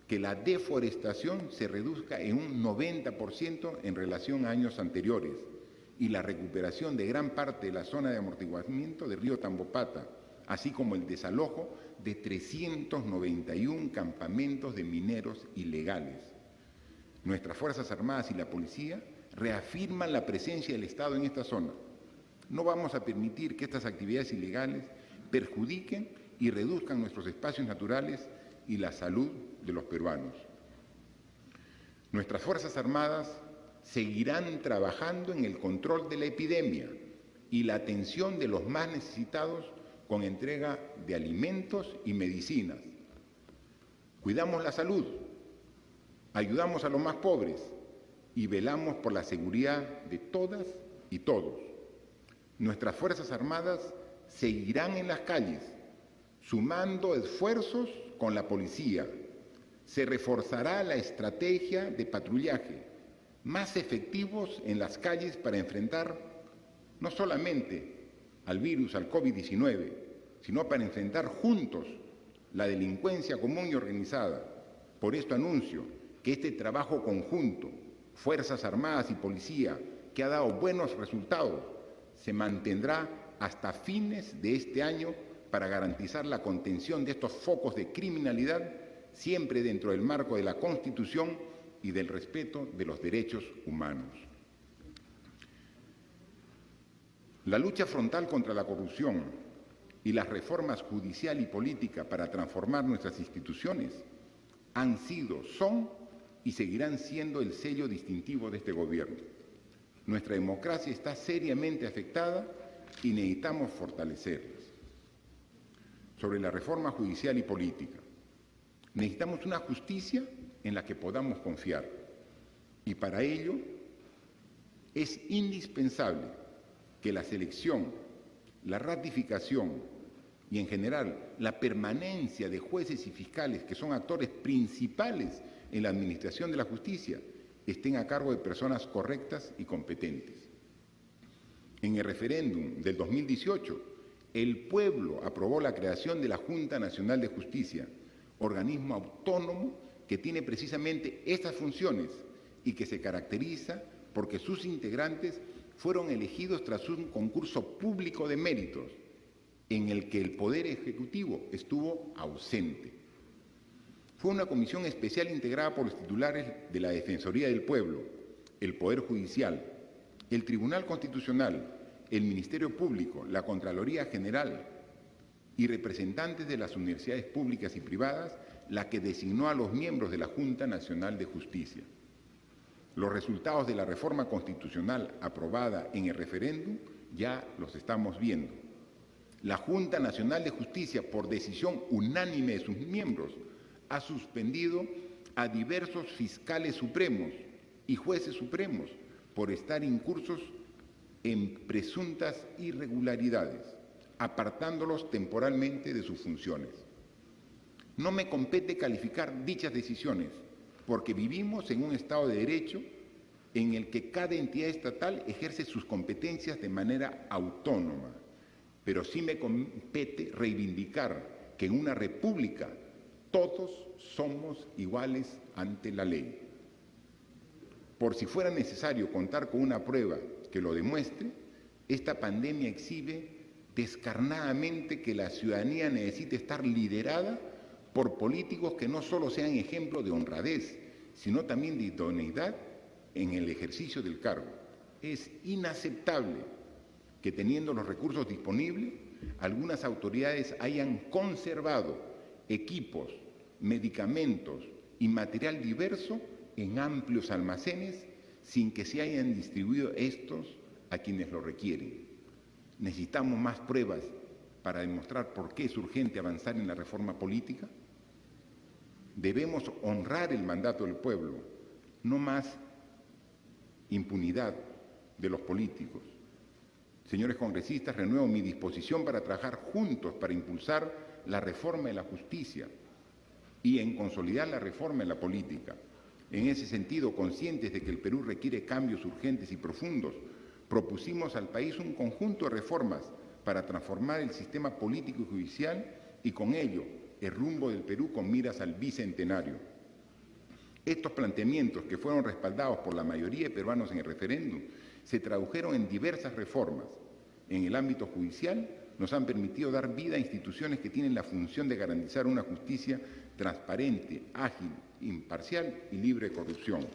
que la deforestación se reduzca en un 90% en relación a años anteriores y la recuperación de gran parte de la zona de amortiguamiento del río Tambopata, así como el desalojo de 391 campamentos de mineros ilegales. Nuestras Fuerzas Armadas y la Policía reafirman la presencia del Estado en esta zona. No vamos a permitir que estas actividades ilegales perjudiquen y reduzcan nuestros espacios naturales y la salud de los peruanos. Nuestras Fuerzas Armadas seguirán trabajando en el control de la epidemia y la atención de los más necesitados con entrega de alimentos y medicinas. Cuidamos la salud, ayudamos a los más pobres y velamos por la seguridad de todas y todos. Nuestras Fuerzas Armadas seguirán en las calles, sumando esfuerzos con la policía. Se reforzará la estrategia de patrullaje, más efectivos en las calles para enfrentar no solamente al virus, al COVID-19, sino para enfrentar juntos la delincuencia común y organizada. Por esto anuncio que este trabajo conjunto, Fuerzas Armadas y Policía, que ha dado buenos resultados, se mantendrá hasta fines de este año para garantizar la contención de estos focos de criminalidad, siempre dentro del marco de la Constitución y del respeto de los derechos humanos. La lucha frontal contra la corrupción y las reformas judicial y política para transformar nuestras instituciones han sido, son y seguirán siendo el sello distintivo de este gobierno. Nuestra democracia está seriamente afectada y necesitamos fortalecerlas. Sobre la reforma judicial y política, necesitamos una justicia en la que podamos confiar y para ello es indispensable que la selección, la ratificación y en general la permanencia de jueces y fiscales que son actores principales en la administración de la justicia estén a cargo de personas correctas y competentes. En el referéndum del 2018, el pueblo aprobó la creación de la Junta Nacional de Justicia, organismo autónomo que tiene precisamente estas funciones y que se caracteriza porque sus integrantes fueron elegidos tras un concurso público de méritos en el que el Poder Ejecutivo estuvo ausente. Fue una comisión especial integrada por los titulares de la Defensoría del Pueblo, el Poder Judicial, el Tribunal Constitucional, el Ministerio Público, la Contraloría General y representantes de las universidades públicas y privadas, la que designó a los miembros de la Junta Nacional de Justicia. Los resultados de la reforma constitucional aprobada en el referéndum ya los estamos viendo. La Junta Nacional de Justicia, por decisión unánime de sus miembros, ha suspendido a diversos fiscales supremos y jueces supremos por estar incursos en presuntas irregularidades, apartándolos temporalmente de sus funciones. No me compete calificar dichas decisiones, porque vivimos en un Estado de Derecho en el que cada entidad estatal ejerce sus competencias de manera autónoma, pero sí me compete reivindicar que en una república todos somos iguales ante la ley. Por si fuera necesario contar con una prueba que lo demuestre, esta pandemia exhibe descarnadamente que la ciudadanía necesita estar liderada por políticos que no solo sean ejemplo de honradez, sino también de idoneidad en el ejercicio del cargo. Es inaceptable que teniendo los recursos disponibles, algunas autoridades hayan conservado equipos, medicamentos y material diverso en amplios almacenes sin que se hayan distribuido estos a quienes lo requieren. ¿Necesitamos más pruebas para demostrar por qué es urgente avanzar en la reforma política? Debemos honrar el mandato del pueblo, no más impunidad de los políticos. Señores congresistas, renuevo mi disposición para trabajar juntos para impulsar la reforma de la justicia y en consolidar la reforma en la política. En ese sentido, conscientes de que el Perú requiere cambios urgentes y profundos, propusimos al país un conjunto de reformas para transformar el sistema político y judicial y con ello el rumbo del Perú con miras al bicentenario. Estos planteamientos, que fueron respaldados por la mayoría de peruanos en el referéndum, se tradujeron en diversas reformas. En el ámbito judicial, nos han permitido dar vida a instituciones que tienen la función de garantizar una justicia transparente, ágil, imparcial y libre de corrupción.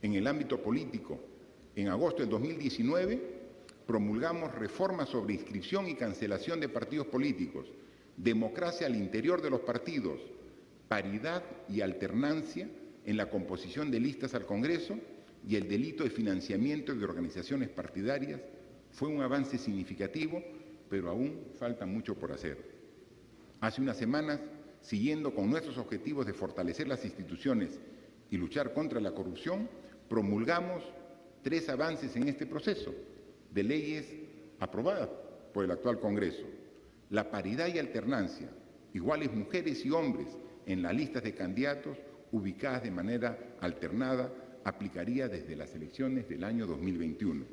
En el ámbito político, en agosto del 2019, promulgamos reformas sobre inscripción y cancelación de partidos políticos, democracia al interior de los partidos, paridad y alternancia en la composición de listas al Congreso y el delito de financiamiento de organizaciones partidarias. Fue un avance significativo, pero aún falta mucho por hacer. Hace unas semanas, siguiendo con nuestros objetivos de fortalecer las instituciones y luchar contra la corrupción, promulgamos 3 avances en este proceso de leyes aprobadas por el actual Congreso. La paridad y alternancia, iguales mujeres y hombres en las listas de candidatos ubicadas de manera alternada, aplicaría desde las elecciones del año 2021.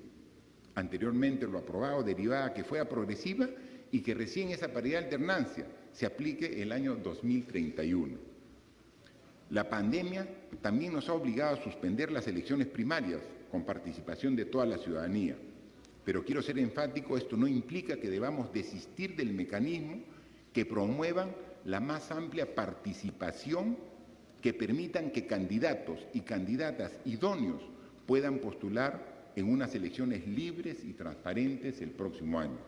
Anteriormente lo aprobado derivaba que fuera progresiva y que recién esa paridad y alternancia se aplique el año 2031. La pandemia también nos ha obligado a suspender las elecciones primarias con participación de toda la ciudadanía. Pero quiero ser enfático, esto no implica que debamos desistir del mecanismo que promuevan la más amplia participación, que permitan que candidatos y candidatas idóneos puedan postular en unas elecciones libres y transparentes el próximo año.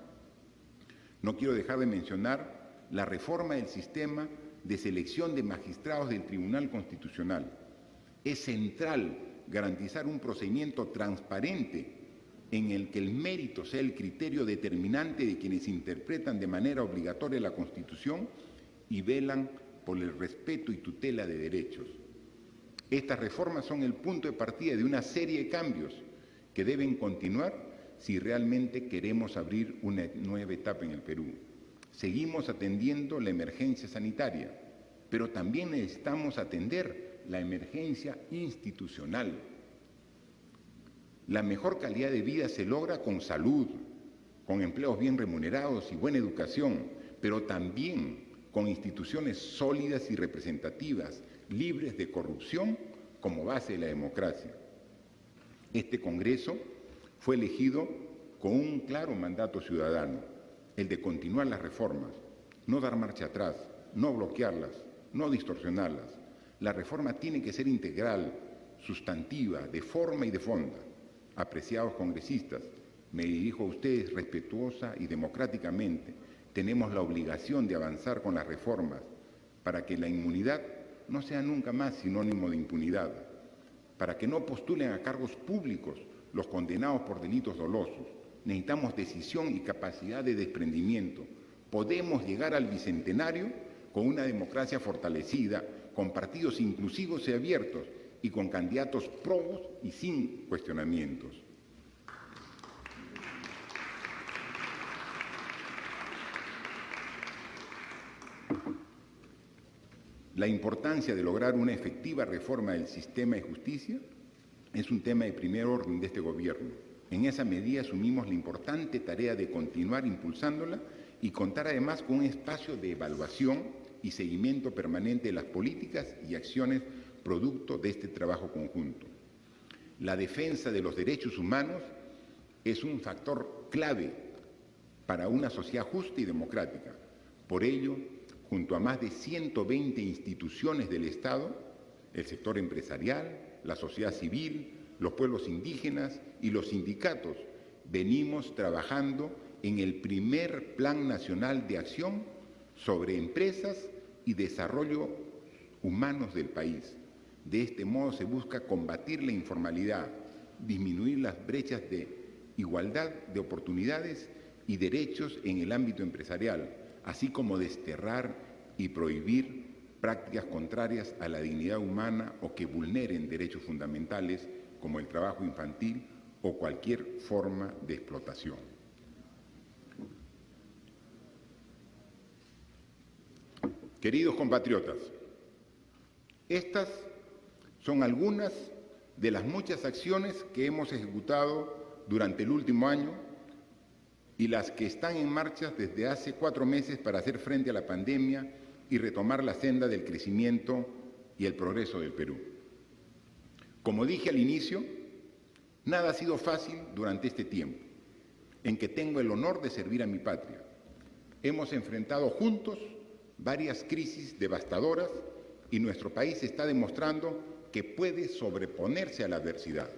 No quiero dejar de mencionar la reforma del sistema de selección de magistrados del Tribunal Constitucional. Es central garantizar un procedimiento transparente en el que el mérito sea el criterio determinante de quienes interpretan de manera obligatoria la Constitución y velan por el respeto y tutela de derechos. Estas reformas son el punto de partida de una serie de cambios que deben continuar si realmente queremos abrir una nueva etapa en el Perú. Seguimos atendiendo la emergencia sanitaria, pero también necesitamos atender la emergencia institucional. La mejor calidad de vida se logra con salud, con empleos bien remunerados y buena educación, pero también con instituciones sólidas y representativas, libres de corrupción como base de la democracia. Este Congreso fue elegido con un claro mandato ciudadano, el de continuar las reformas, no dar marcha atrás, no bloquearlas, no distorsionarlas. La reforma tiene que ser integral, sustantiva, de forma y de fondo. Apreciados congresistas, me dirijo a ustedes respetuosa y democráticamente. Tenemos la obligación de avanzar con las reformas para que la inmunidad no sea nunca más sinónimo de impunidad, para que no postulen a cargos públicos los condenados por delitos dolosos. Necesitamos decisión y capacidad de desprendimiento. Podemos llegar al bicentenario con una democracia fortalecida, con partidos inclusivos y abiertos y con candidatos probos y sin cuestionamientos. La importancia de lograr una efectiva reforma del sistema de justicia es un tema de primer orden de este gobierno. En esa medida asumimos la importante tarea de continuar impulsándola y contar además con un espacio de evaluación y seguimiento permanente de las políticas y acciones producto de este trabajo conjunto. La defensa de los derechos humanos es un factor clave para una sociedad justa y democrática. Por ello, junto a más de 120 instituciones del Estado, el sector empresarial, la sociedad civil, los pueblos indígenas y los sindicatos, venimos trabajando en el primer Plan Nacional de Acción sobre Empresas y Desarrollo Humanos del país. De este modo se busca combatir la informalidad, disminuir las brechas de igualdad de oportunidades y derechos en el ámbito empresarial, así como desterrar y prohibir prácticas contrarias a la dignidad humana o que vulneren derechos fundamentales como el trabajo infantil o cualquier forma de explotación. Queridos compatriotas, estas son algunas de las muchas acciones que hemos ejecutado durante el último año y las que están en marcha desde hace 4 meses para hacer frente a la pandemia y retomar la senda del crecimiento y el progreso del Perú. Como dije al inicio, nada ha sido fácil durante este tiempo, en que tengo el honor de servir a mi patria. Hemos enfrentado juntos varias crisis devastadoras y nuestro país está demostrando que puede sobreponerse a la adversidad.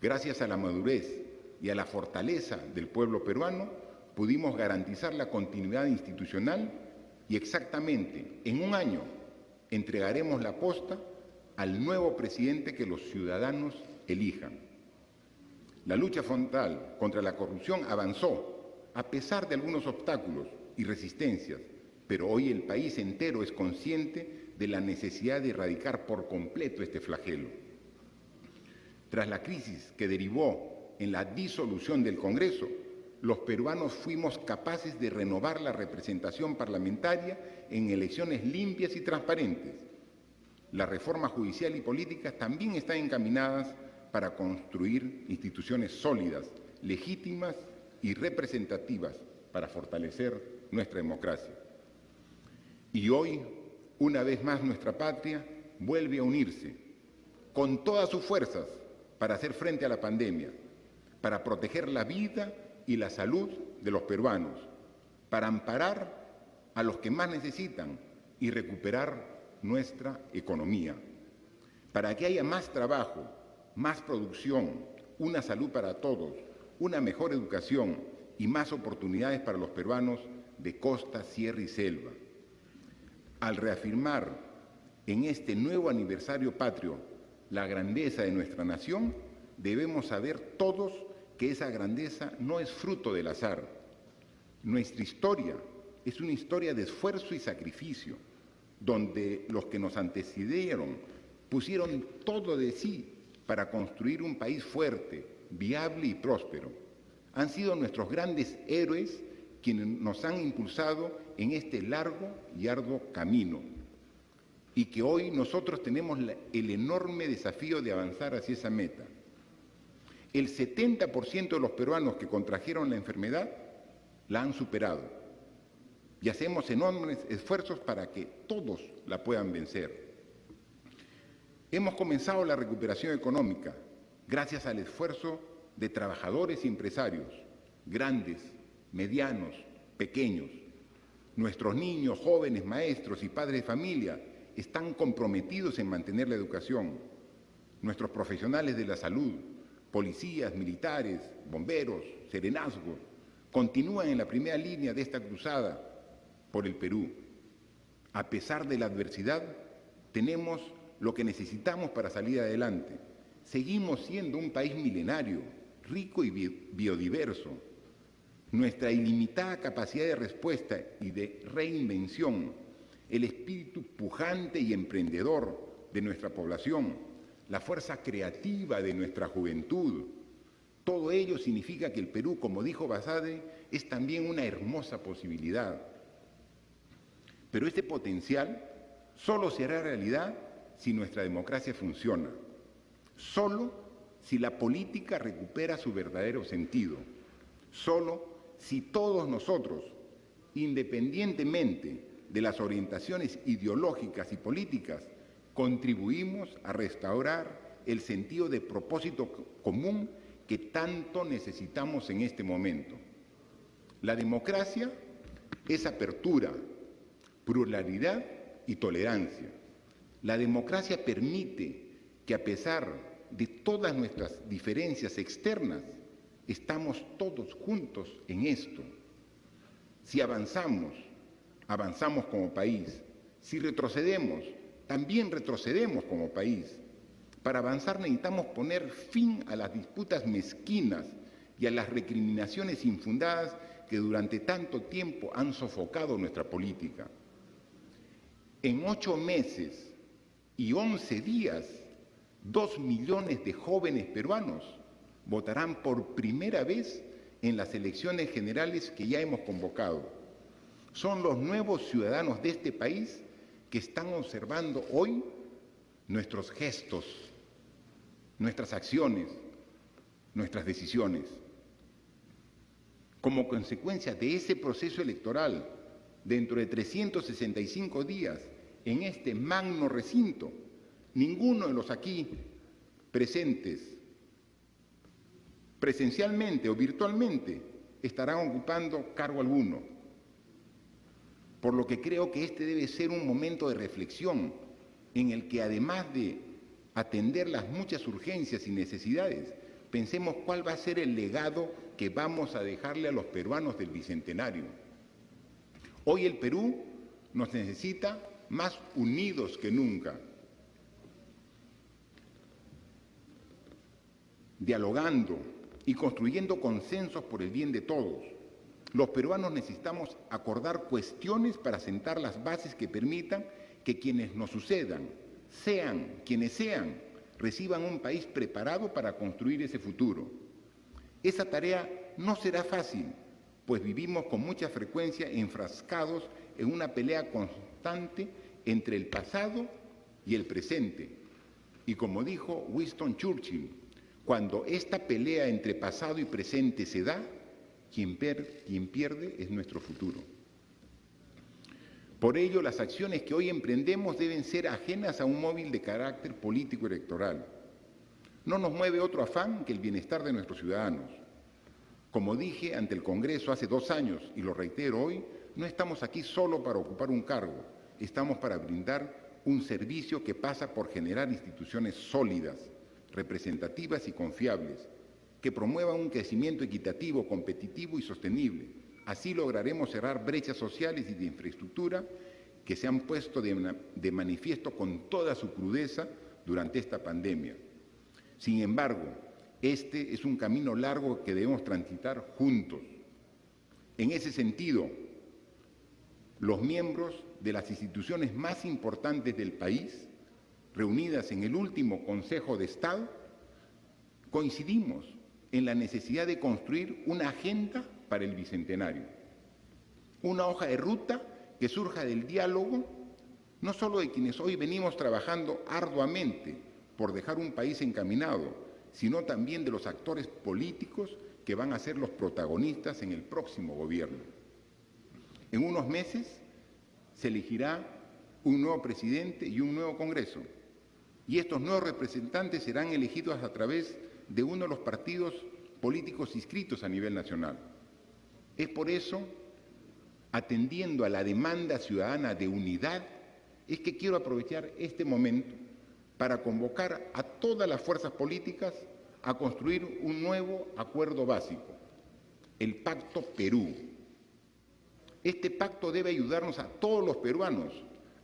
Gracias a la madurez y a la fortaleza del pueblo peruano, pudimos garantizar la continuidad institucional y exactamente en un año entregaremos la posta al nuevo presidente que los ciudadanos elijan. La lucha frontal contra la corrupción avanzó a pesar de algunos obstáculos y resistencias, pero hoy el país entero es consciente de la necesidad de erradicar por completo este flagelo. Tras la crisis que derivó en la disolución del Congreso, los peruanos fuimos capaces de renovar la representación parlamentaria en elecciones limpias y transparentes. Las reformas judicial y políticas también están encaminadas para construir instituciones sólidas, legítimas y representativas para fortalecer nuestra democracia. Y hoy, una vez más, nuestra patria vuelve a unirse con todas sus fuerzas para hacer frente a la pandemia, para proteger la vida y la salud de los peruanos, para amparar a los que más necesitan y recuperar nuestra economía, para que haya más trabajo, más producción, una salud para todos, una mejor educación y más oportunidades para los peruanos de costa, sierra y selva. Al reafirmar en este nuevo aniversario patrio la grandeza de nuestra nación, debemos saber todos que esa grandeza no es fruto del azar. Nuestra historia es una historia de esfuerzo y sacrificio, donde los que nos antecedieron pusieron todo de sí para construir un país fuerte, viable y próspero. Han sido nuestros grandes héroes quienes nos han impulsado en este largo y arduo camino, y que hoy nosotros tenemos el enorme desafío de avanzar hacia esa meta. El 70% de los peruanos que contrajeron la enfermedad la han superado y hacemos enormes esfuerzos para que todos la puedan vencer. Hemos comenzado la recuperación económica gracias al esfuerzo de trabajadores y empresarios, grandes, medianos, pequeños. Nuestros niños, jóvenes, maestros y padres de familia están comprometidos en mantener la educación. Nuestros profesionales de la salud, policías, militares, bomberos, serenazgos, continúan en la primera línea de esta cruzada por el Perú. A pesar de la adversidad, tenemos lo que necesitamos para salir adelante. Seguimos siendo un país milenario, rico y biodiverso. Nuestra ilimitada capacidad de respuesta y de reinvención, el espíritu pujante y emprendedor de nuestra población, la fuerza creativa de nuestra juventud, todo ello significa que el Perú, como dijo Basadre, es también una hermosa posibilidad. Pero este potencial solo será realidad si nuestra democracia funciona, solo si la política recupera su verdadero sentido, solo si todos nosotros, independientemente de las orientaciones ideológicas y políticas, contribuimos a restaurar el sentido de propósito común que tanto necesitamos en este momento. La democracia es apertura, pluralidad y tolerancia. La democracia permite que a pesar de todas nuestras diferencias externas, estamos todos juntos en esto. Si avanzamos, avanzamos como país. Si retrocedemos, también retrocedemos como país. Para avanzar necesitamos poner fin a las disputas mezquinas y a las recriminaciones infundadas que durante tanto tiempo han sofocado nuestra política. En 8 meses y 11 días 2 millones de jóvenes peruanos votarán por primera vez en las elecciones generales que ya hemos convocado. Son los nuevos ciudadanos de este país que están observando hoy nuestros gestos, nuestras acciones, nuestras decisiones. Como consecuencia de ese proceso electoral, dentro de 365 días, en este magno recinto, ninguno de los aquí presentes, presencialmente o virtualmente, estarán ocupando cargo alguno. Por lo que creo que este debe ser un momento de reflexión en el que, además de atender las muchas urgencias y necesidades, pensemos cuál va a ser el legado que vamos a dejarle a los peruanos del Bicentenario. Hoy el Perú nos necesita más unidos que nunca, dialogando y construyendo consensos por el bien de todos. Los peruanos necesitamos acordar cuestiones para sentar las bases que permitan que quienes nos sucedan, sean quienes sean, reciban un país preparado para construir ese futuro. Esa tarea no será fácil, pues vivimos con mucha frecuencia enfrascados en una pelea constante entre el pasado y el presente. Y como dijo Winston Churchill, cuando esta pelea entre pasado y presente se da, quien pierde es nuestro futuro. Por ello, las acciones que hoy emprendemos deben ser ajenas a un móvil de carácter político electoral. No nos mueve otro afán que el bienestar de nuestros ciudadanos. Como dije ante el Congreso hace 2 años, y lo reitero hoy, no estamos aquí solo para ocupar un cargo, estamos para brindar un servicio que pasa por generar instituciones sólidas, representativas y confiables, que promuevan un crecimiento equitativo, competitivo y sostenible. Así lograremos cerrar brechas sociales y de infraestructura que se han puesto de manifiesto con toda su crudeza durante esta pandemia. Sin embargo, este es un camino largo que debemos transitar juntos. En ese sentido, los miembros de las instituciones más importantes del país, reunidas en el último Consejo de Estado, coincidimos en la necesidad de construir una agenda para el Bicentenario. Una hoja de ruta que surja del diálogo, no solo de quienes hoy venimos trabajando arduamente por dejar un país encaminado, sino también de los actores políticos que van a ser los protagonistas en el próximo gobierno. En unos meses se elegirá un nuevo presidente y un nuevo Congreso, y estos nuevos representantes serán elegidos a través de uno de los partidos políticos inscritos a nivel nacional. Es por eso, atendiendo a la demanda ciudadana de unidad, es que quiero aprovechar este momento para convocar a todas las fuerzas políticas a construir un nuevo acuerdo básico, el Pacto Perú. Este pacto debe ayudarnos a todos los peruanos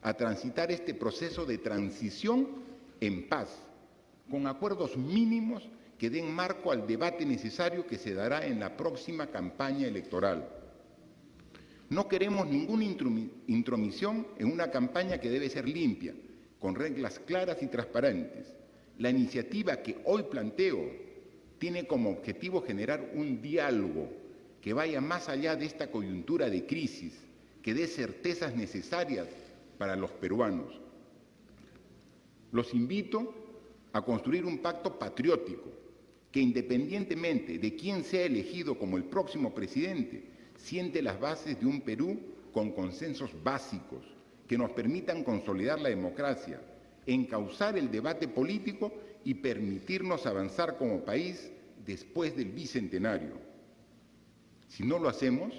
a transitar este proceso de transición en paz, con acuerdos mínimos que den marco al debate necesario que se dará en la próxima campaña electoral. No queremos ninguna intromisión en una campaña que debe ser limpia, con reglas claras y transparentes. La iniciativa que hoy planteo tiene como objetivo generar un diálogo que vaya más allá de esta coyuntura de crisis, que dé certezas necesarias para los peruanos. Los invito a construir un pacto patriótico que, independientemente de quién sea elegido como el próximo presidente, siente las bases de un Perú con consensos básicos que nos permitan consolidar la democracia, encauzar el debate político y permitirnos avanzar como país después del Bicentenario. Si no lo hacemos,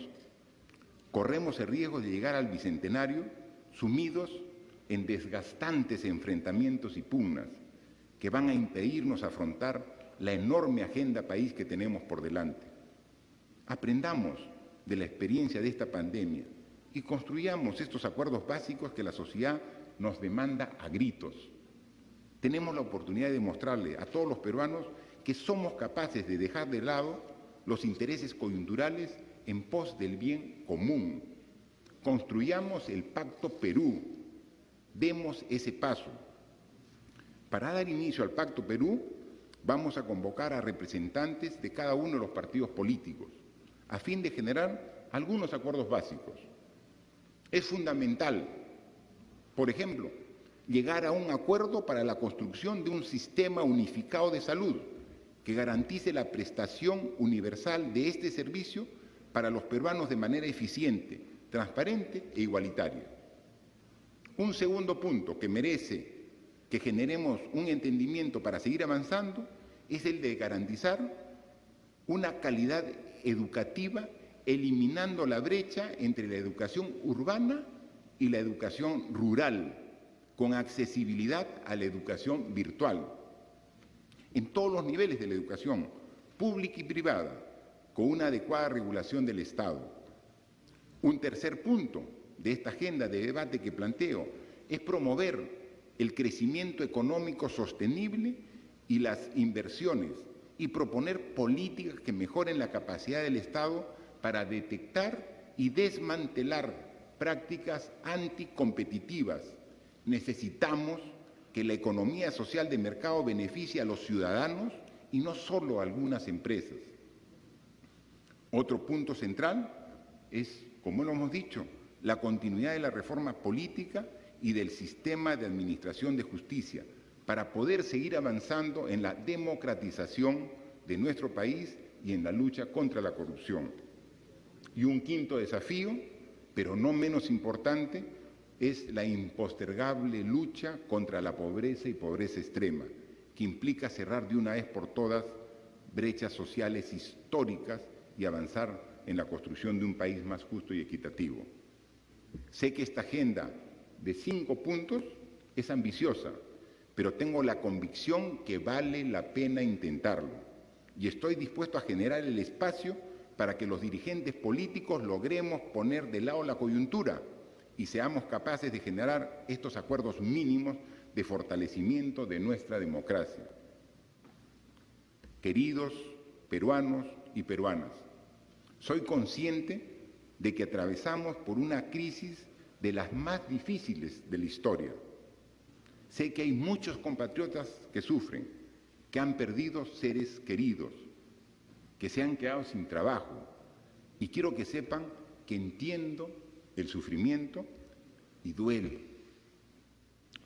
corremos el riesgo de llegar al Bicentenario sumidos en desgastantes enfrentamientos y pugnas que van a impedirnos afrontar la enorme agenda país que tenemos por delante. Aprendamos de la experiencia de esta pandemia y construyamos estos acuerdos básicos que la sociedad nos demanda a gritos. Tenemos la oportunidad de demostrarle a todos los peruanos que somos capaces de dejar de lado los intereses coyunturales en pos del bien común. Construyamos el Pacto Perú. Demos ese paso. Para dar inicio al Pacto Perú, vamos a convocar a representantes de cada uno de los partidos políticos, a fin de generar algunos acuerdos básicos. Es fundamental, por ejemplo, llegar a un acuerdo para la construcción de un sistema unificado de salud que garantice la prestación universal de este servicio para los peruanos de manera eficiente, transparente e igualitaria. Un segundo punto que merece que generemos un entendimiento para seguir avanzando es el de garantizar una calidad educativa, eliminando la brecha entre la educación urbana y la educación rural, con accesibilidad a la educación virtual, en todos los niveles de la educación, pública y privada, con una adecuada regulación del Estado. Un tercer punto de esta agenda de debate que planteo es promover el crecimiento económico sostenible y las inversiones y proponer políticas que mejoren la capacidad del Estado para detectar y desmantelar prácticas anticompetitivas. Necesitamos que la economía social de mercado beneficie a los ciudadanos y no solo a algunas empresas. Otro punto central es, como lo hemos dicho, la continuidad de la reforma política y del sistema de administración de justicia para poder seguir avanzando en la democratización de nuestro país y en la lucha contra la corrupción. Y un quinto desafío, pero no menos importante, es la impostergable lucha contra la pobreza y pobreza extrema, que implica cerrar de una vez por todas brechas sociales históricas y avanzar en la construcción de un país más justo y equitativo. Sé que esta agenda de 5 puntos es ambiciosa, pero tengo la convicción que vale la pena intentarlo y estoy dispuesto a generar el espacio para que los dirigentes políticos logremos poner de lado la coyuntura y seamos capaces de generar estos acuerdos mínimos de fortalecimiento de nuestra democracia. Queridos peruanos y peruanas, soy consciente de que atravesamos por una crisis de las más difíciles de la historia. Sé que hay muchos compatriotas que sufren, que han perdido seres queridos, que se han quedado sin trabajo, y quiero que sepan que entiendo el sufrimiento y duele.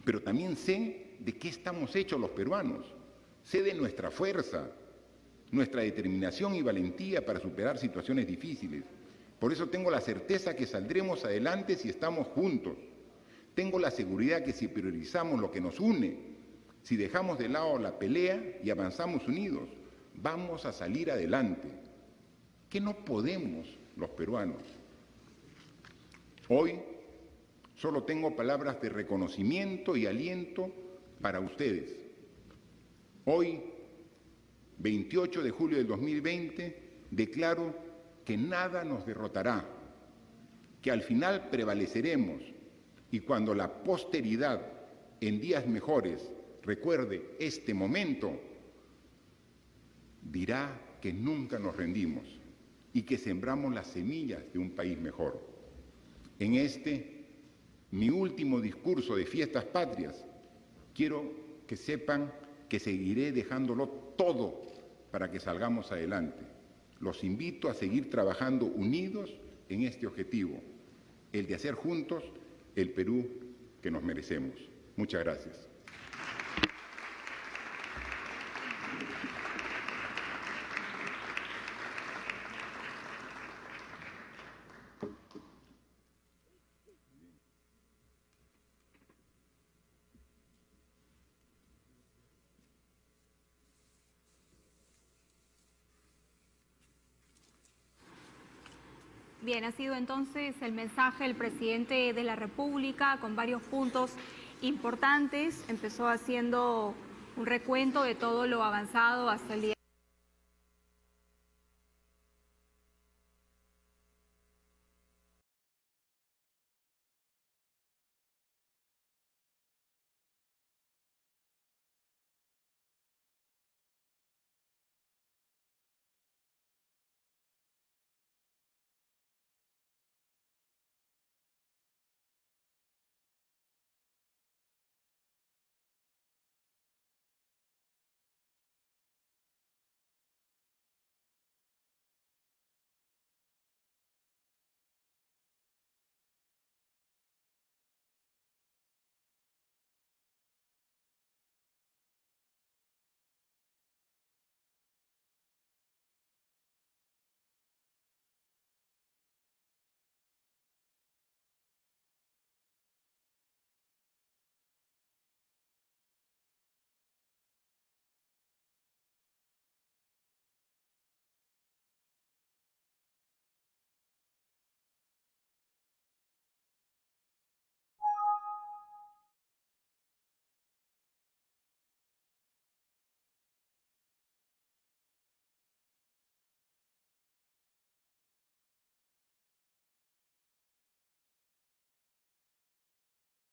Pero también sé de qué estamos hechos los peruanos, sé de nuestra fuerza, nuestra determinación y valentía para superar situaciones difíciles. Por eso tengo la certeza que saldremos adelante si estamos juntos. Tengo la seguridad que si priorizamos lo que nos une, si dejamos de lado la pelea y avanzamos unidos, vamos a salir adelante. ¿Qué no podemos los peruanos? Hoy solo tengo palabras de reconocimiento y aliento para ustedes. Hoy, 28 de julio del 2020, declaro que nada nos derrotará, que al final prevaleceremos y cuando la posteridad en días mejores recuerde este momento, dirá que nunca nos rendimos y que sembramos las semillas de un país mejor. En mi último discurso de Fiestas Patrias, quiero que sepan que seguiré dejándolo todo para que salgamos adelante. Los invito a seguir trabajando unidos en este objetivo, el de hacer juntos el Perú que nos merecemos. Muchas gracias. Bien, ha sido entonces el mensaje del presidente de la República con varios puntos importantes. Empezó haciendo un recuento de todo lo avanzado hasta el día.